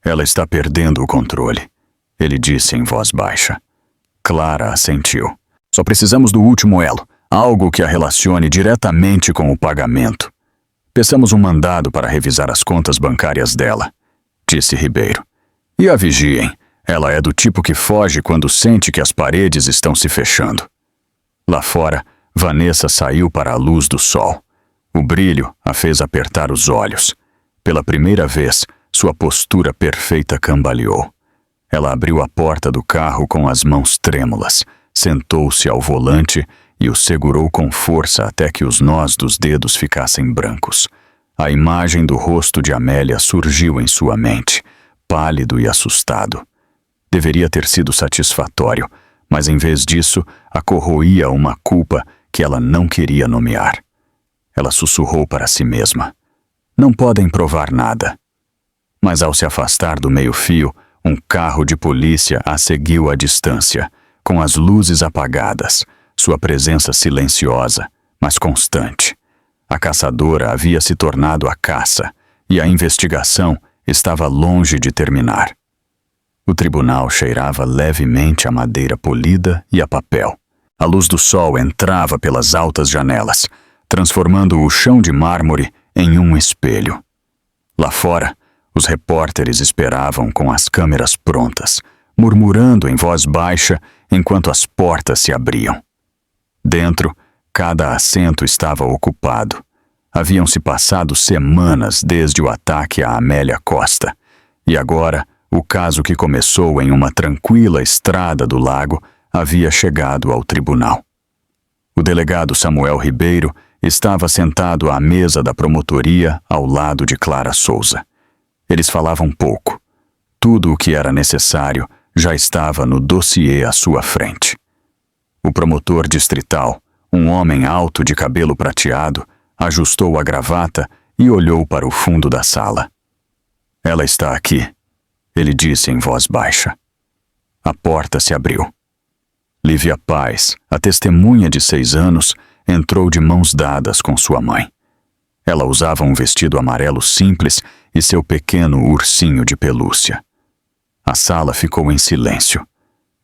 Ela está perdendo o controle, ele disse em voz baixa. Clara assentiu. Só precisamos do último elo, algo que a relacione diretamente com o pagamento. Peçamos um mandado para revisar as contas bancárias dela, disse Ribeiro. E a vigiem, ela é do tipo que foge quando sente que as paredes estão se fechando. Lá fora, Vanessa saiu para a luz do sol. O brilho a fez apertar os olhos. Pela primeira vez, sua postura perfeita cambaleou. Ela abriu a porta do carro com as mãos trêmulas, sentou-se ao volante e o segurou com força até que os nós dos dedos ficassem brancos. A imagem do rosto de Amélia surgiu em sua mente, pálido e assustado. Deveria ter sido satisfatório, mas em vez disso, a corroía uma culpa que ela não queria nomear. Ela sussurrou para si mesma. Não podem provar nada. Mas ao se afastar do meio-fio, um carro de polícia a seguiu à distância, com as luzes apagadas, sua presença silenciosa, mas constante. A caçadora havia se tornado a caça, e a investigação estava longe de terminar. O tribunal cheirava levemente a madeira polida e a papel. A luz do sol entrava pelas altas janelas, transformando o chão de mármore em um espelho. Lá fora, os repórteres esperavam com as câmeras prontas, murmurando em voz baixa enquanto as portas se abriam. Dentro, cada assento estava ocupado. Haviam se passado semanas desde o ataque a Amélia Costa, e agora o caso que começou em uma tranquila estrada do lago havia chegado ao tribunal. O delegado Samuel Ribeiro estava sentado à mesa da promotoria ao lado de Clara Souza. Eles falavam pouco. Tudo o que era necessário já estava no dossiê à sua frente. O promotor distrital, um homem alto de cabelo prateado, ajustou a gravata e olhou para o fundo da sala. Ela está aqui, ele disse em voz baixa. A porta se abriu. Lívia Paz, a testemunha de 6 anos, entrou de mãos dadas com sua mãe. Ela usava um vestido amarelo simples e seu pequeno ursinho de pelúcia. A sala ficou em silêncio.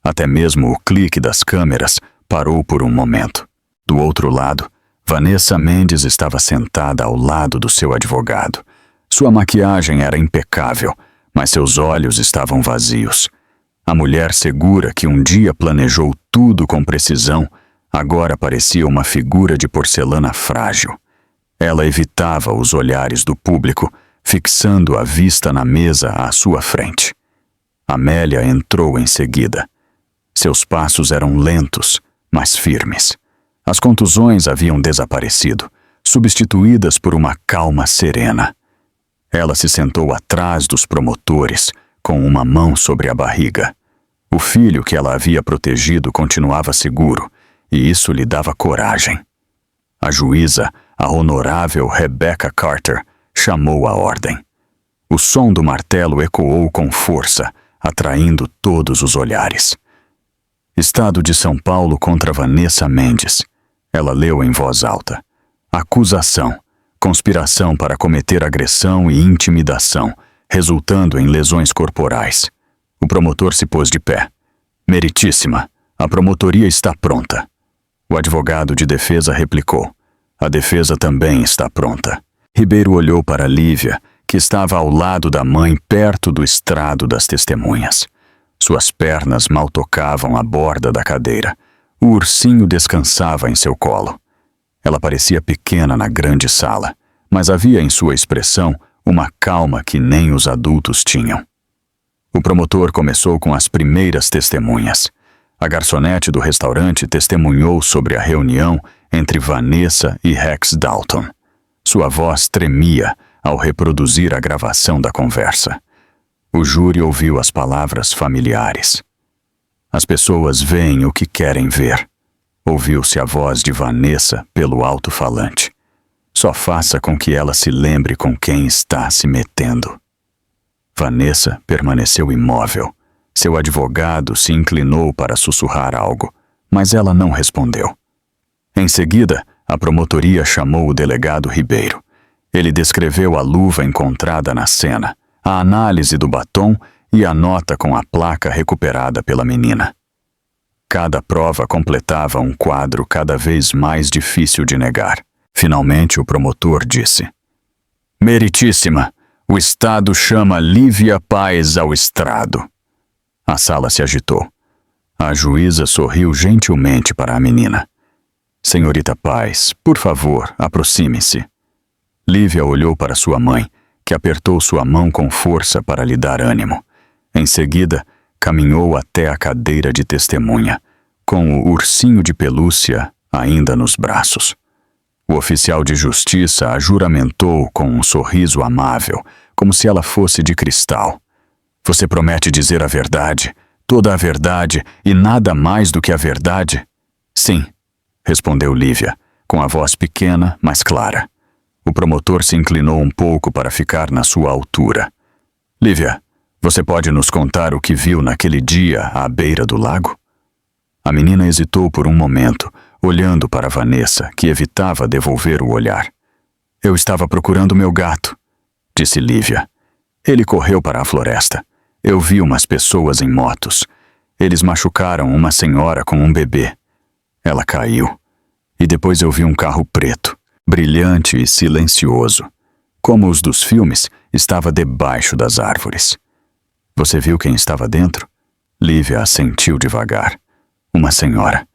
Até mesmo o clique das câmeras parou por um momento. Do outro lado, Vanessa Mendes estava sentada ao lado do seu advogado. Sua maquiagem era impecável, mas seus olhos estavam vazios. A mulher segura que um dia planejou tudo com precisão, agora parecia uma figura de porcelana frágil. Ela evitava os olhares do público, fixando a vista na mesa à sua frente. Amélia entrou em seguida. Seus passos eram lentos, mas firmes. As contusões haviam desaparecido, substituídas por uma calma serena. Ela se sentou atrás dos promotores, com uma mão sobre a barriga. O filho que ela havia protegido continuava seguro, e isso lhe dava coragem. A juíza, a honorável Rebecca Carter, chamou a ordem. O som do martelo ecoou com força, atraindo todos os olhares. Estado de São Paulo contra Vanessa Mendes. Ela leu em voz alta. Acusação. Conspiração para cometer agressão e intimidação, resultando em lesões corporais. O promotor se pôs de pé. Meritíssima, a promotoria está pronta. O advogado de defesa replicou. A defesa também está pronta. Ribeiro olhou para Lívia, que estava ao lado da mãe perto do estrado das testemunhas. Suas pernas mal tocavam a borda da cadeira. O ursinho descansava em seu colo. Ela parecia pequena na grande sala, mas havia em sua expressão uma calma que nem os adultos tinham. O promotor começou com as primeiras testemunhas. A garçonete do restaurante testemunhou sobre a reunião entre Vanessa e Rex Dalton. Sua voz tremia ao reproduzir a gravação da conversa. O júri ouviu as palavras familiares. As pessoas veem o que querem ver. Ouviu-se a voz de Vanessa pelo alto-falante. Só faça com que ela se lembre com quem está se metendo. Vanessa permaneceu imóvel. Seu advogado se inclinou para sussurrar algo, mas ela não respondeu. Em seguida, a promotoria chamou o delegado Ribeiro. Ele descreveu a luva encontrada na cena, a análise do batom e a nota com a placa recuperada pela menina. Cada prova completava um quadro cada vez mais difícil de negar. Finalmente, o promotor disse: Meritíssima, o Estado chama Lívia Paes ao estrado. A sala se agitou. A juíza sorriu gentilmente para a menina. Senhorita Paes, por favor, aproxime-se. Lívia olhou para sua mãe, que apertou sua mão com força para lhe dar ânimo. Em seguida, caminhou até a cadeira de testemunha, com o ursinho de pelúcia ainda nos braços. O oficial de justiça a juramentou com um sorriso amável, como se ela fosse de cristal. Você promete dizer a verdade, toda a verdade e nada mais do que a verdade? Sim, respondeu Lívia, com a voz pequena, mas clara. O promotor se inclinou um pouco para ficar na sua altura. Lívia, você pode nos contar o que viu naquele dia à beira do lago? A menina hesitou por um momento, olhando para Vanessa, que evitava devolver o olhar. Eu estava procurando meu gato, disse Lívia. Ele correu para a floresta. Eu vi umas pessoas em motos. Eles machucaram uma senhora com um bebê. Ela caiu. E depois eu vi um carro preto, brilhante e silencioso. Como os dos filmes, estava debaixo das árvores. Você viu quem estava dentro? Lívia assentiu devagar. Uma senhora.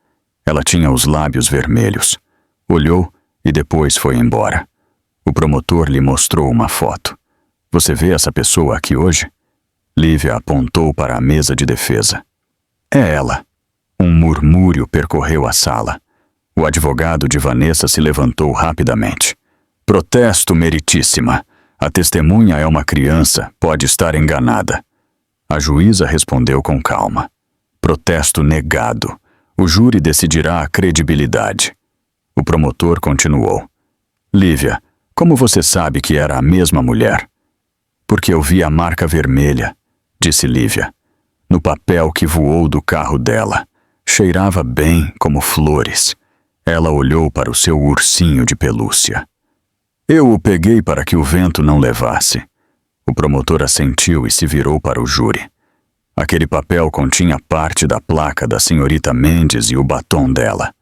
Ela tinha os lábios vermelhos. Olhou e depois foi embora. O promotor lhe mostrou uma foto. Você vê essa pessoa aqui hoje? Lívia apontou para a mesa de defesa. É ela. Um murmúrio percorreu a sala. O advogado de Vanessa se levantou rapidamente. Protesto, meritíssima. A testemunha é uma criança, pode estar enganada. A juíza respondeu com calma. Protesto negado. O júri decidirá a credibilidade. O promotor continuou. Lívia, como você sabe que era a mesma mulher? Porque eu vi a marca vermelha, disse Lívia, no papel que voou do carro dela. Cheirava bem como flores. Ela olhou para o seu ursinho de pelúcia. Eu o peguei para que o vento não levasse. O promotor assentiu e se virou para o júri. Aquele papel continha parte da placa da senhorita Mendes e o batom dela.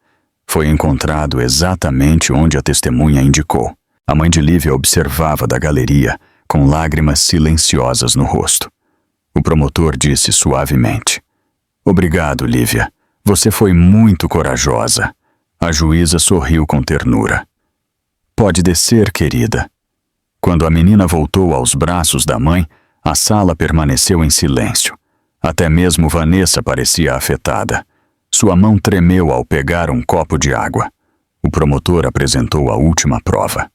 Foi encontrado exatamente onde a testemunha indicou. A mãe de Lívia observava da galeria, com lágrimas silenciosas no rosto. O promotor disse suavemente. Obrigado, Lívia. Você foi muito corajosa. A juíza sorriu com ternura. Pode descer, querida. Quando a menina voltou aos braços da mãe, a sala permaneceu em silêncio. Até mesmo Vanessa parecia afetada. Sua mão tremeu ao pegar um copo de água. O promotor apresentou a última prova.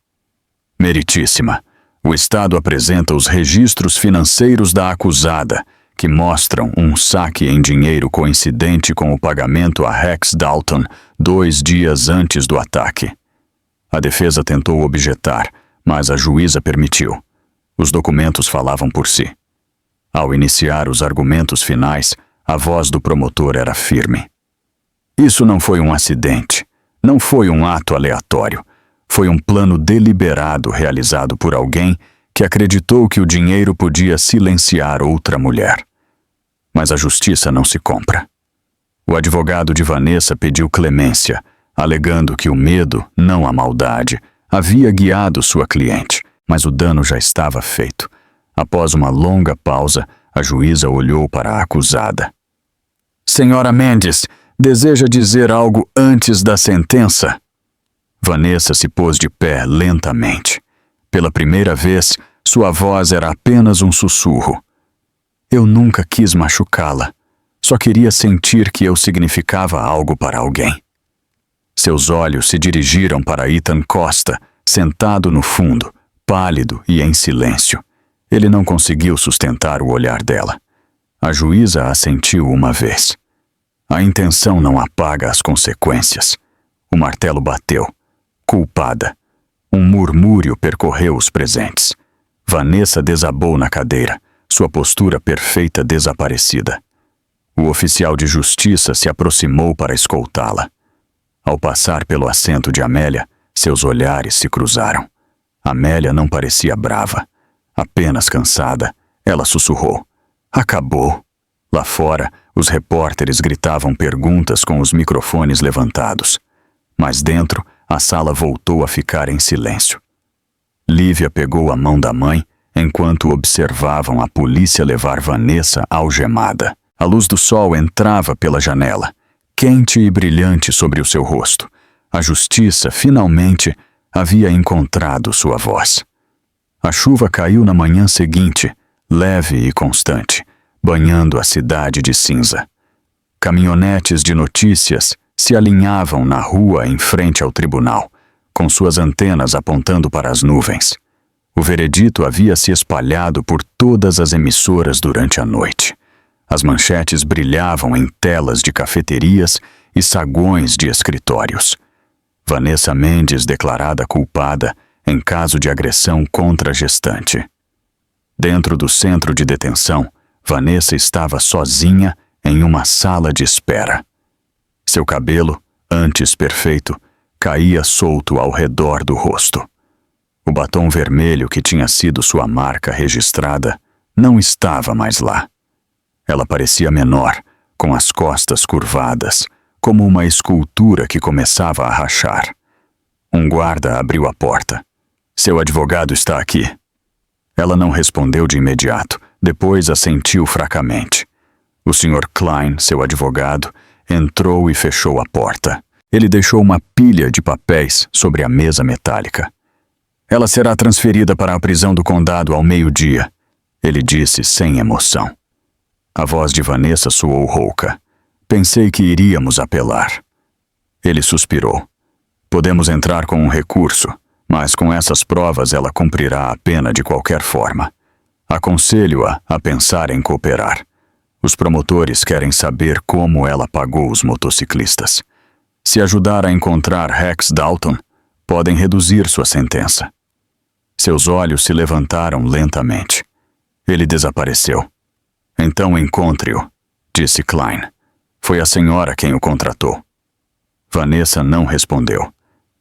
Meritíssima, O Estado apresenta os registros financeiros da acusada, que mostram um saque em dinheiro coincidente com o pagamento a Rex Dalton 2 dias antes do ataque. A defesa tentou objetar, mas a juíza permitiu. Os documentos falavam por si. Ao iniciar os argumentos finais, a voz do promotor era firme. Isso não foi um acidente, não foi um ato aleatório. Foi um plano deliberado realizado por alguém que acreditou que o dinheiro podia silenciar outra mulher. Mas a justiça não se compra. O advogado de Vanessa pediu clemência, alegando que o medo, não a maldade, havia guiado sua cliente, mas o dano já estava feito. Após uma longa pausa, a juíza olhou para a acusada. Senhora Mendes, deseja dizer algo antes da sentença? Vanessa se pôs de pé lentamente. Pela primeira vez, sua voz era apenas um sussurro. Eu nunca quis machucá-la. Só queria sentir que eu significava algo para alguém. Seus olhos se dirigiram para Ethan Costa, sentado no fundo, pálido e em silêncio. Ele não conseguiu sustentar o olhar dela. A juíza assentiu uma vez. A intenção não apaga as consequências. O martelo bateu. Culpada. Um murmúrio percorreu os presentes. Vanessa desabou na cadeira, sua postura perfeita desaparecida. O oficial de justiça se aproximou para escoltá-la. Ao passar pelo assento de Amélia, seus olhares se cruzaram. Amélia não parecia brava. Apenas cansada, ela sussurrou. Acabou. Lá fora, os repórteres gritavam perguntas com os microfones levantados. Mas dentro, a sala voltou a ficar em silêncio. Lívia pegou a mão da mãe enquanto observavam a polícia levar Vanessa algemada. A luz do sol entrava pela janela, quente e brilhante sobre o seu rosto. A justiça, finalmente, havia encontrado sua voz. A chuva caiu na manhã seguinte, leve e constante, banhando a cidade de cinza. Caminhonetes de notícias se alinhavam na rua em frente ao tribunal, com suas antenas apontando para as nuvens. O veredito havia se espalhado por todas as emissoras durante a noite. As manchetes brilhavam em telas de cafeterias e saguões de escritórios. Vanessa Mendes declarada culpada em caso de agressão contra a gestante. Dentro do centro de detenção, Vanessa estava sozinha em uma sala de espera. Seu cabelo, antes perfeito, caía solto ao redor do rosto. O batom vermelho que tinha sido sua marca registrada não estava mais lá. Ela parecia menor, com as costas curvadas, como uma escultura que começava a rachar. Um guarda abriu a porta. Seu advogado está aqui. Ela não respondeu de imediato, depois assentiu fracamente. O Sr. Klein, seu advogado, entrou e fechou a porta. Ele deixou uma pilha de papéis sobre a mesa metálica. Ela será transferida para a prisão do condado ao meio-dia, ele disse sem emoção. A voz de Vanessa soou rouca. Pensei que iríamos apelar. Ele suspirou. Podemos entrar com um recurso, mas com essas provas ela cumprirá a pena de qualquer forma. Aconselho-a a pensar em cooperar. Os promotores querem saber como ela pagou os motociclistas. Se ajudar a encontrar Rex Dalton, podem reduzir sua sentença. Seus olhos se levantaram lentamente. Ele desapareceu. Então encontre-o, disse Klein. Foi a senhora quem o contratou. Vanessa não respondeu.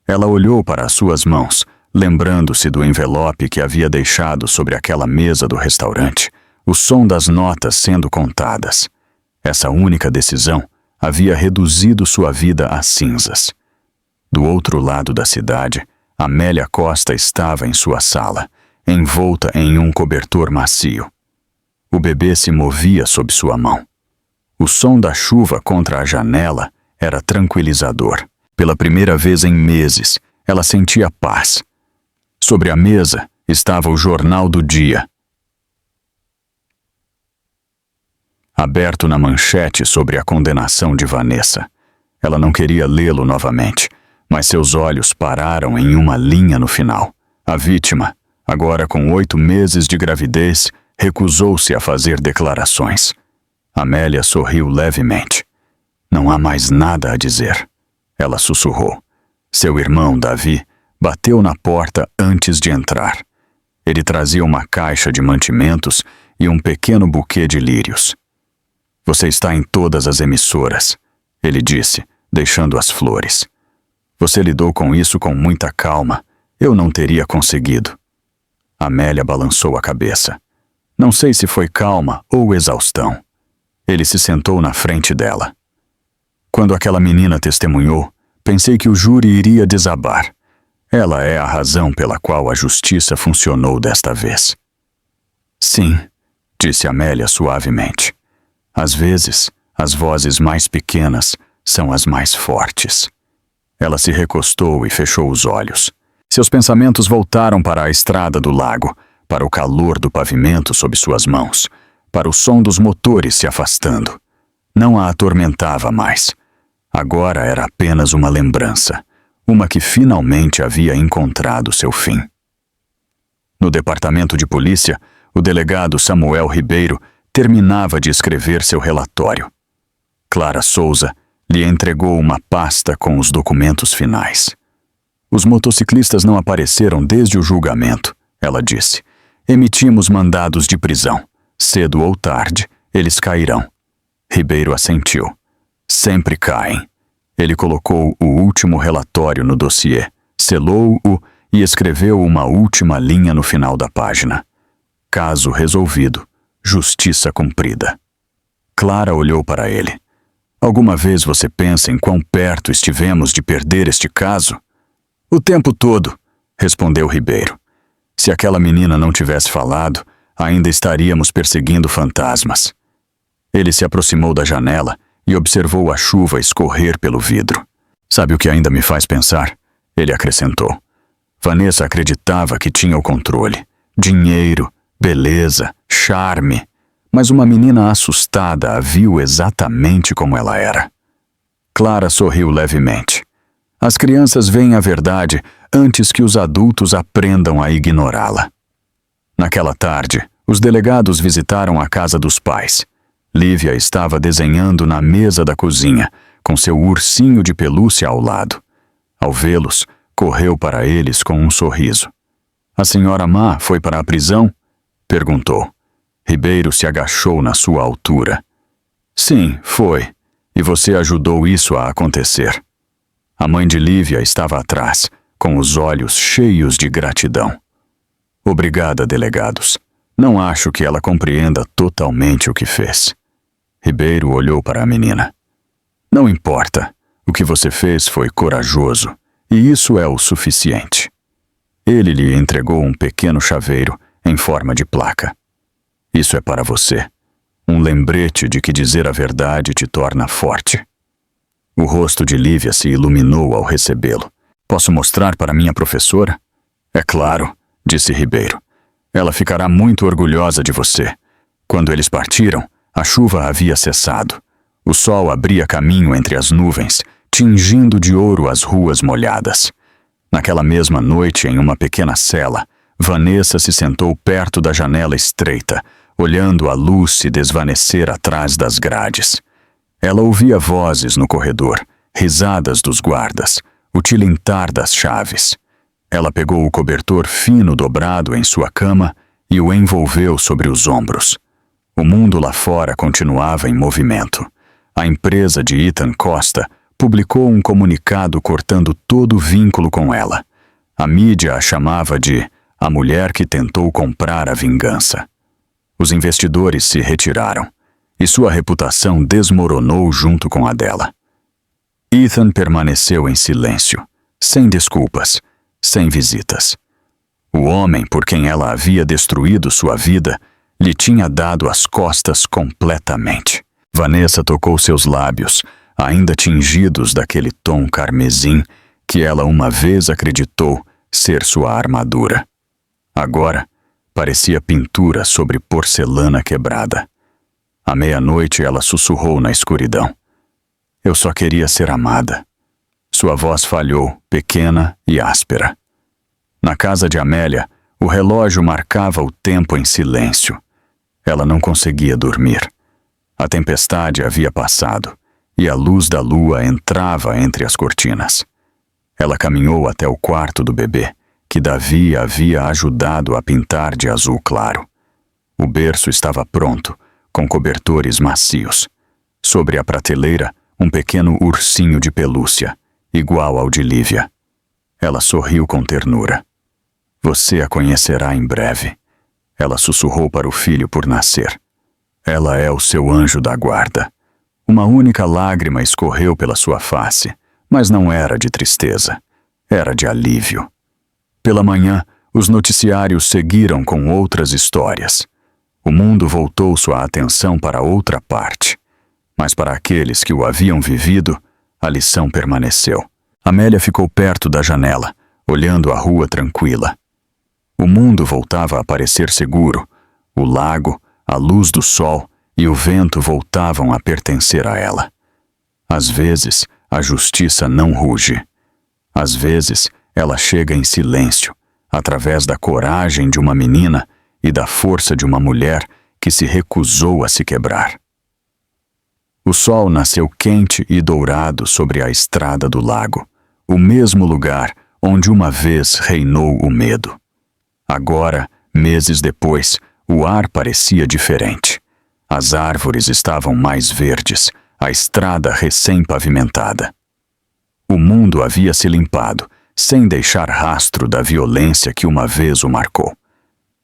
Ela olhou para as suas mãos, lembrando-se do envelope que havia deixado sobre aquela mesa do restaurante, o som das notas sendo contadas. Essa única decisão havia reduzido sua vida a cinzas. Do outro lado da cidade, Amélia Costa estava em sua sala, envolta em um cobertor macio. O bebê se movia sob sua mão. O som da chuva contra a janela era tranquilizador. Pela primeira vez em meses, ela sentia paz. Sobre a mesa estava o jornal do dia, aberto na manchete sobre a condenação de Vanessa. Ela não queria lê-lo novamente, mas seus olhos pararam em uma linha no final. A vítima, Agora, com 8 meses de gravidez, recusou-se a fazer declarações. Amélia sorriu levemente. Não há mais nada a dizer. Ela sussurrou. Seu irmão, Davi, bateu na porta antes de entrar. Ele trazia uma caixa de mantimentos e um pequeno buquê de lírios. Você está em todas as emissoras, ele disse, deixando as flores. Você lidou com isso com muita calma. Eu não teria conseguido. Amélia balançou a cabeça. Não sei se foi calma ou exaustão. Ele se sentou na frente dela. Quando aquela menina testemunhou, pensei que o júri iria desabar. Ela é a razão pela qual a justiça funcionou desta vez. Sim, disse Amélia suavemente. Às vezes, as vozes mais pequenas são as mais fortes. Ela se recostou e fechou os olhos. Seus pensamentos voltaram para a estrada do lago, para o calor do pavimento sob suas mãos, para o som dos motores se afastando. Não a atormentava mais. Agora era apenas uma lembrança, uma que finalmente havia encontrado seu fim. No departamento de polícia, o delegado Samuel Ribeiro terminava de escrever seu relatório. Clara Souza lhe entregou uma pasta com os documentos finais. Os motociclistas não apareceram desde o julgamento, ela disse. Emitimos mandados de prisão. Cedo ou tarde, eles cairão. Ribeiro assentiu. Sempre caem. Ele colocou o último relatório no dossiê, selou-o e escreveu uma última linha no final da página. Caso resolvido. Justiça cumprida. Clara olhou para ele. Alguma vez você pensa em quão perto estivemos de perder este caso? O tempo todo, respondeu Ribeiro. Se aquela menina não tivesse falado, ainda estaríamos perseguindo fantasmas. Ele se aproximou da janela e observou a chuva escorrer pelo vidro. Sabe o que ainda me faz pensar? Ele acrescentou. Vanessa acreditava que tinha o controle. Dinheiro, beleza, charme. Mas uma menina assustada a viu exatamente como ela era. Clara sorriu levemente. As crianças veem a verdade antes que os adultos aprendam a ignorá-la. Naquela tarde, os delegados visitaram a casa dos pais. Lívia estava desenhando na mesa da cozinha, com seu ursinho de pelúcia ao lado. Ao vê-los, correu para eles com um sorriso. A senhora Má foi para a prisão? Perguntou. Ribeiro se agachou na sua altura. Sim, foi. E você ajudou isso a acontecer. A mãe de Lívia estava atrás, com os olhos cheios de gratidão. Obrigada, delegados. Não acho que ela compreenda totalmente o que fez. Ribeiro olhou para a menina. Não importa. O que você fez foi corajoso, e isso é o suficiente. Ele lhe entregou um pequeno chaveiro em forma de placa. Isso é para você. Um lembrete de que dizer a verdade te torna forte. O rosto de Lívia se iluminou ao recebê-lo. Posso mostrar para minha professora? É claro, disse Ribeiro. Ela ficará muito orgulhosa de você. Quando eles partiram, a chuva havia cessado. O sol abria caminho entre as nuvens, tingindo de ouro as ruas molhadas. Naquela mesma noite, em uma pequena cela, Vanessa se sentou perto da janela estreita, olhando a luz se desvanecer atrás das grades. Ela ouvia vozes no corredor, risadas dos guardas, o tilintar das chaves. Ela pegou o cobertor fino dobrado em sua cama e o envolveu sobre os ombros. O mundo lá fora continuava em movimento. A empresa de Ethan Costa publicou um comunicado cortando todo vínculo com ela. A mídia a chamava de a mulher que tentou comprar a vingança. Os investidores se retiraram, e sua reputação desmoronou junto com a dela. Ethan permaneceu em silêncio, sem desculpas, sem visitas. O homem por quem ela havia destruído sua vida lhe tinha dado as costas completamente. Vanessa tocou seus lábios, ainda tingidos daquele tom carmesim que ela uma vez acreditou ser sua armadura. Agora, parecia pintura sobre porcelana quebrada. À meia-noite ela sussurrou na escuridão. Eu só queria ser amada. Sua voz falhou, pequena e áspera. Na casa de Amélia, O relógio marcava o tempo em silêncio. Ela não conseguia dormir. A tempestade havia passado e a luz da lua entrava entre as cortinas. Ela caminhou até o quarto do bebê, que Davi havia ajudado a pintar de azul claro. O berço estava pronto, com cobertores macios. Sobre a prateleira, um pequeno ursinho de pelúcia, igual ao de Lívia. Ela sorriu com ternura. Você a conhecerá em breve. Ela sussurrou para o filho por nascer. Ela é o seu anjo da guarda. Uma única lágrima escorreu pela sua face, mas não era de tristeza. Era de alívio. Pela manhã, os noticiários seguiram com outras histórias. O mundo voltou sua atenção para outra parte. Mas para aqueles que o haviam vivido, a lição permaneceu. Amélia ficou perto da janela, olhando a rua tranquila. O mundo voltava a parecer seguro. O lago, a luz do sol e o vento voltavam a pertencer a ela. Às vezes, a justiça não ruge. Às vezes, ela chega em silêncio, através da coragem de uma menina e da força de uma mulher que se recusou a se quebrar. O sol nasceu quente e dourado sobre a estrada do lago, o mesmo lugar onde uma vez reinou o medo. Agora, meses depois, o ar parecia diferente. As árvores estavam mais verdes, a estrada recém-pavimentada. O mundo havia se limpado, sem deixar rastro da violência que uma vez o marcou.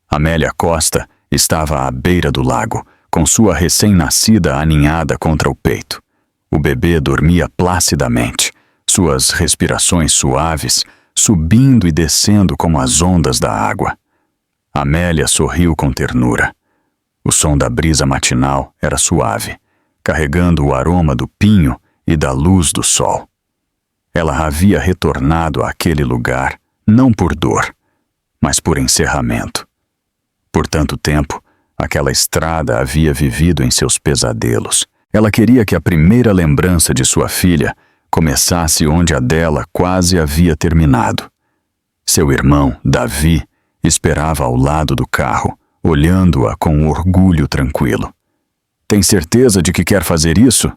Amélia Costa estava à beira do lago, com sua recém-nascida aninhada contra o peito. O bebê dormia placidamente, suas respirações suaves, subindo e descendo como as ondas da água. Amélia sorriu com ternura. O som da brisa matinal era suave, carregando o aroma do pinho e da luz do sol. Ela havia retornado àquele lugar, não por dor, mas por encerramento. Por tanto tempo, aquela estrada havia vivido em seus pesadelos. Ela queria que a primeira lembrança de sua filha começasse onde a dela quase havia terminado. Seu irmão, Davi, esperava ao lado do carro, olhando-a com orgulho tranquilo. "Tem certeza de que quer fazer isso?"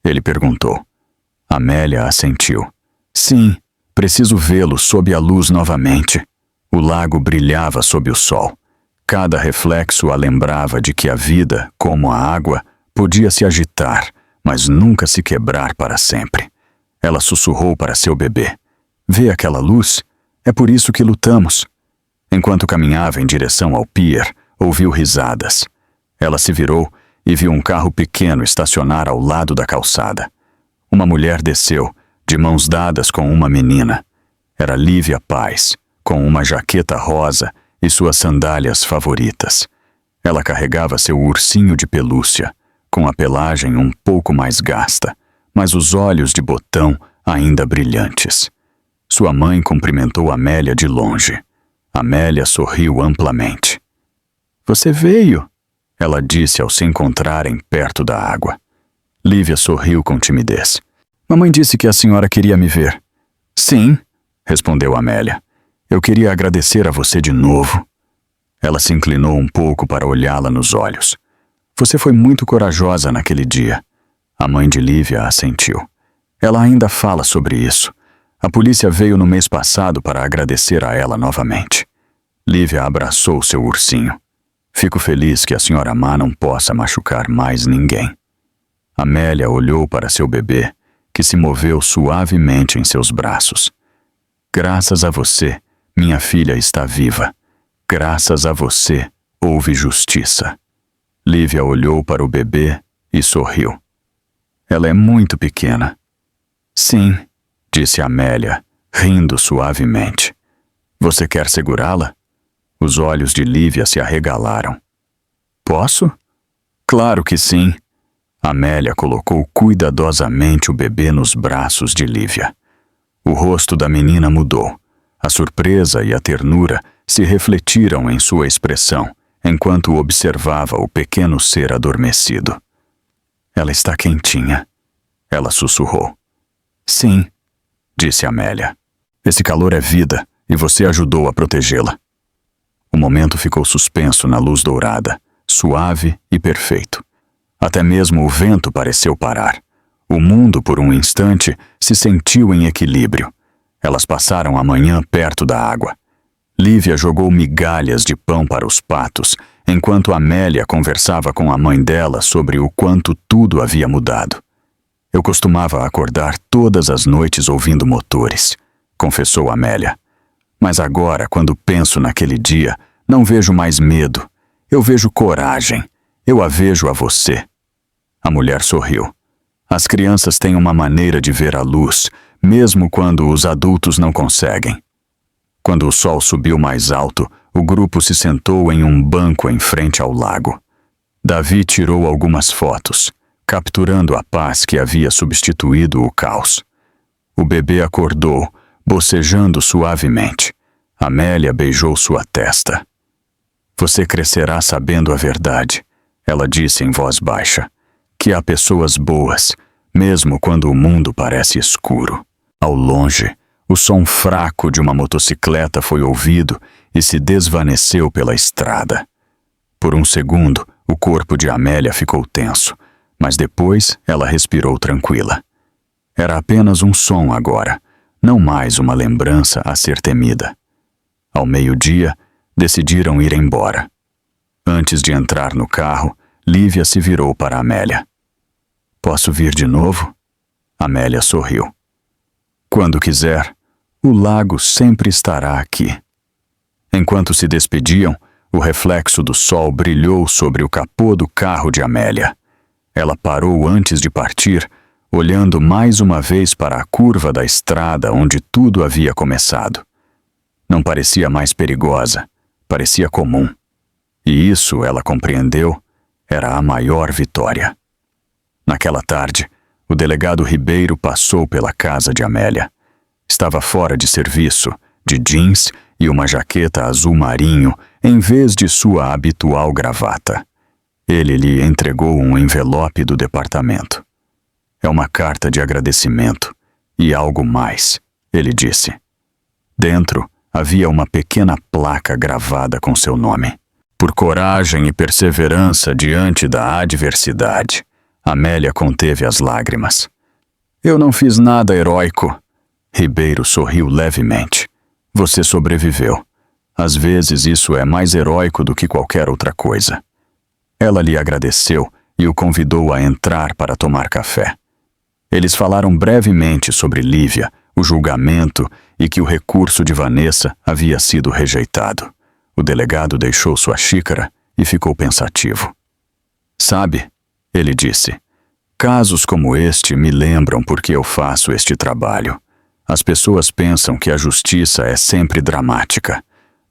ele perguntou. Amélia assentiu. "Sim, preciso vê-lo sob a luz novamente." O lago brilhava sob o sol. Cada reflexo a lembrava de que a vida, como a água, podia se agitar, mas nunca se quebrar para sempre. Ela sussurrou para seu bebê. "Vê aquela luz? É por isso que lutamos." Enquanto caminhava em direção ao pier, ouviu risadas. Ela se virou e viu um carro pequeno estacionar ao lado da calçada. Uma mulher desceu, de mãos dadas com uma menina. Era Lívia Paz, com uma jaqueta rosa e suas sandálias favoritas. Ela carregava seu ursinho de pelúcia, com a pelagem um pouco mais gasta, mas os olhos de botão ainda brilhantes. Sua mãe cumprimentou Amélia de longe. Amélia sorriu amplamente. "Você veio?" ela disse ao se encontrarem perto da água. Lívia sorriu com timidez. "Mamãe disse que a senhora queria me ver." "Sim", respondeu Amélia. "Eu queria agradecer a você de novo." Ela se inclinou um pouco para olhá-la nos olhos. "Você foi muito corajosa naquele dia." A mãe de Lívia assentiu. "Ela ainda fala sobre isso. A polícia veio no mês passado para agradecer a ela novamente." Lívia abraçou seu ursinho. "Fico feliz que a senhora Má não possa machucar mais ninguém." Amélia olhou para seu bebê, que se moveu suavemente em seus braços. "Graças a você, minha filha está viva. Graças a você, houve justiça." Lívia olhou para o bebê e sorriu. "Ela é muito pequena." "Sim", disse Amélia, rindo suavemente. "Você quer segurá-la?" Os olhos de Lívia se arregalaram. "Posso?" "Claro que sim." Amélia colocou cuidadosamente o bebê nos braços de Lívia. O rosto da menina mudou. A surpresa e a ternura se refletiram em sua expressão, enquanto observava o pequeno ser adormecido. "Ela está quentinha", ela sussurrou. "Sim", disse Amélia. "Esse calor é vida e você ajudou a protegê-la." O momento ficou suspenso na luz dourada, suave e perfeito. Até mesmo o vento pareceu parar. O mundo, por um instante, se sentiu em equilíbrio. Elas passaram a manhã perto da água. Lívia jogou migalhas de pão para os patos, enquanto Amélia conversava com a mãe dela sobre o quanto tudo havia mudado. Eu costumava acordar todas as noites ouvindo motores, confessou Amélia. Mas agora, quando penso naquele dia, não vejo mais medo. Eu vejo coragem. Eu a vejo a você. A mulher sorriu. As crianças têm uma maneira de ver a luz, mesmo quando os adultos não conseguem. Quando o sol subiu mais alto, o grupo se sentou em um banco em frente ao lago. Davi tirou algumas fotos, capturando a paz que havia substituído o caos. O bebê acordou, bocejando suavemente. Amélia beijou sua testa. Você crescerá sabendo a verdade, ela disse em voz baixa. Que há pessoas boas, mesmo quando o mundo parece escuro. Ao longe, o som fraco de uma motocicleta foi ouvido e se desvaneceu pela estrada. Por um segundo, o corpo de Amélia ficou tenso, mas depois ela respirou tranquila. Era apenas um som agora, não mais uma lembrança a ser temida. Ao meio-dia, decidiram ir embora. Antes de entrar no carro, Lívia se virou para Amélia. Posso vir de novo? Amélia sorriu. Quando quiser, o lago sempre estará aqui. Enquanto se despediam, o reflexo do sol brilhou sobre o capô do carro de Amélia. Ela parou antes de partir, olhando mais uma vez para a curva da estrada onde tudo havia começado. Não parecia mais perigosa, parecia comum. E isso, ela compreendeu, era a maior vitória. Naquela tarde, o delegado Ribeiro passou pela casa de Amélia. Estava fora de serviço, de jeans e uma jaqueta azul marinho, em vez de sua habitual gravata. Ele lhe entregou um envelope do departamento. É uma carta de agradecimento e algo mais, ele disse. Dentro havia uma pequena placa gravada com seu nome. Por coragem e perseverança diante da adversidade, Amélia conteve as lágrimas. Eu não fiz nada heróico. Ribeiro sorriu levemente. Você sobreviveu. Às vezes isso é mais heróico do que qualquer outra coisa. Ela lhe agradeceu e o convidou a entrar para tomar café. Eles falaram brevemente sobre Lívia, o julgamento e que o recurso de Vanessa havia sido rejeitado. O delegado deixou sua xícara e ficou pensativo. Sabe, ele disse, casos como este me lembram por que eu faço este trabalho. As pessoas pensam que a justiça é sempre dramática.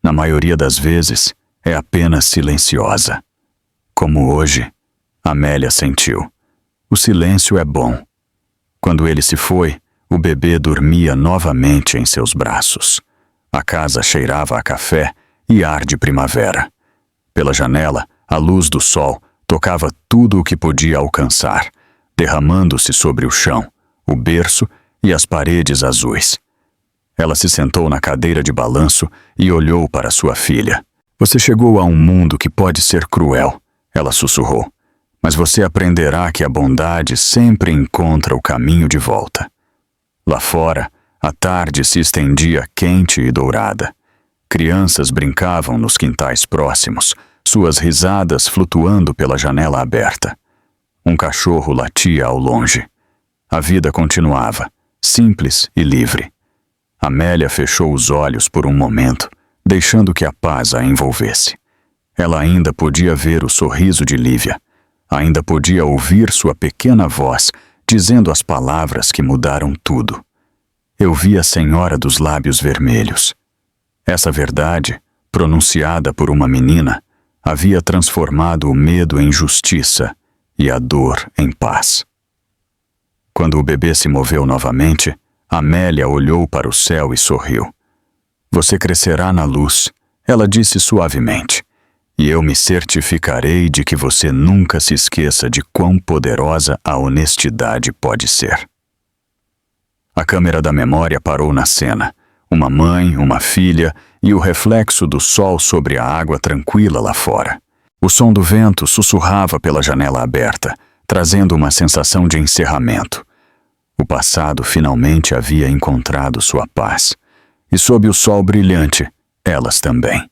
Na maioria das vezes, é apenas silenciosa. Como hoje, Amélia sentiu. O silêncio é bom. Quando ele se foi, o bebê dormia novamente em seus braços. A casa cheirava a café e ar de primavera. Pela janela, a luz do sol tocava tudo o que podia alcançar, derramando-se sobre o chão, o berço e as paredes azuis. Ela se sentou na cadeira de balanço e olhou para sua filha. Você chegou a um mundo que pode ser cruel, ela sussurrou, mas você aprenderá que a bondade sempre encontra o caminho de volta. Lá fora, a tarde se estendia quente e dourada. Crianças brincavam nos quintais próximos, suas risadas flutuando pela janela aberta. Um cachorro latia ao longe. A vida continuava, simples e livre. Amélia fechou os olhos por um momento, deixando que a paz a envolvesse. Ela ainda podia ver o sorriso de Lívia. Ainda podia ouvir sua pequena voz dizendo as palavras que mudaram tudo. Eu vi a Senhora dos Lábios Vermelhos. Essa verdade, pronunciada por uma menina, havia transformado o medo em justiça e a dor em paz. Quando o bebê se moveu novamente, Amélia olhou para o céu e sorriu. Você crescerá na luz, ela disse suavemente, e eu me certificarei de que você nunca se esqueça de quão poderosa a honestidade pode ser. A câmera da memória parou na cena. Uma mãe, uma filha e o reflexo do sol sobre a água tranquila lá fora. O som do vento sussurrava pela janela aberta, trazendo uma sensação de encerramento. O passado finalmente havia encontrado sua paz. E sob o sol brilhante, elas também.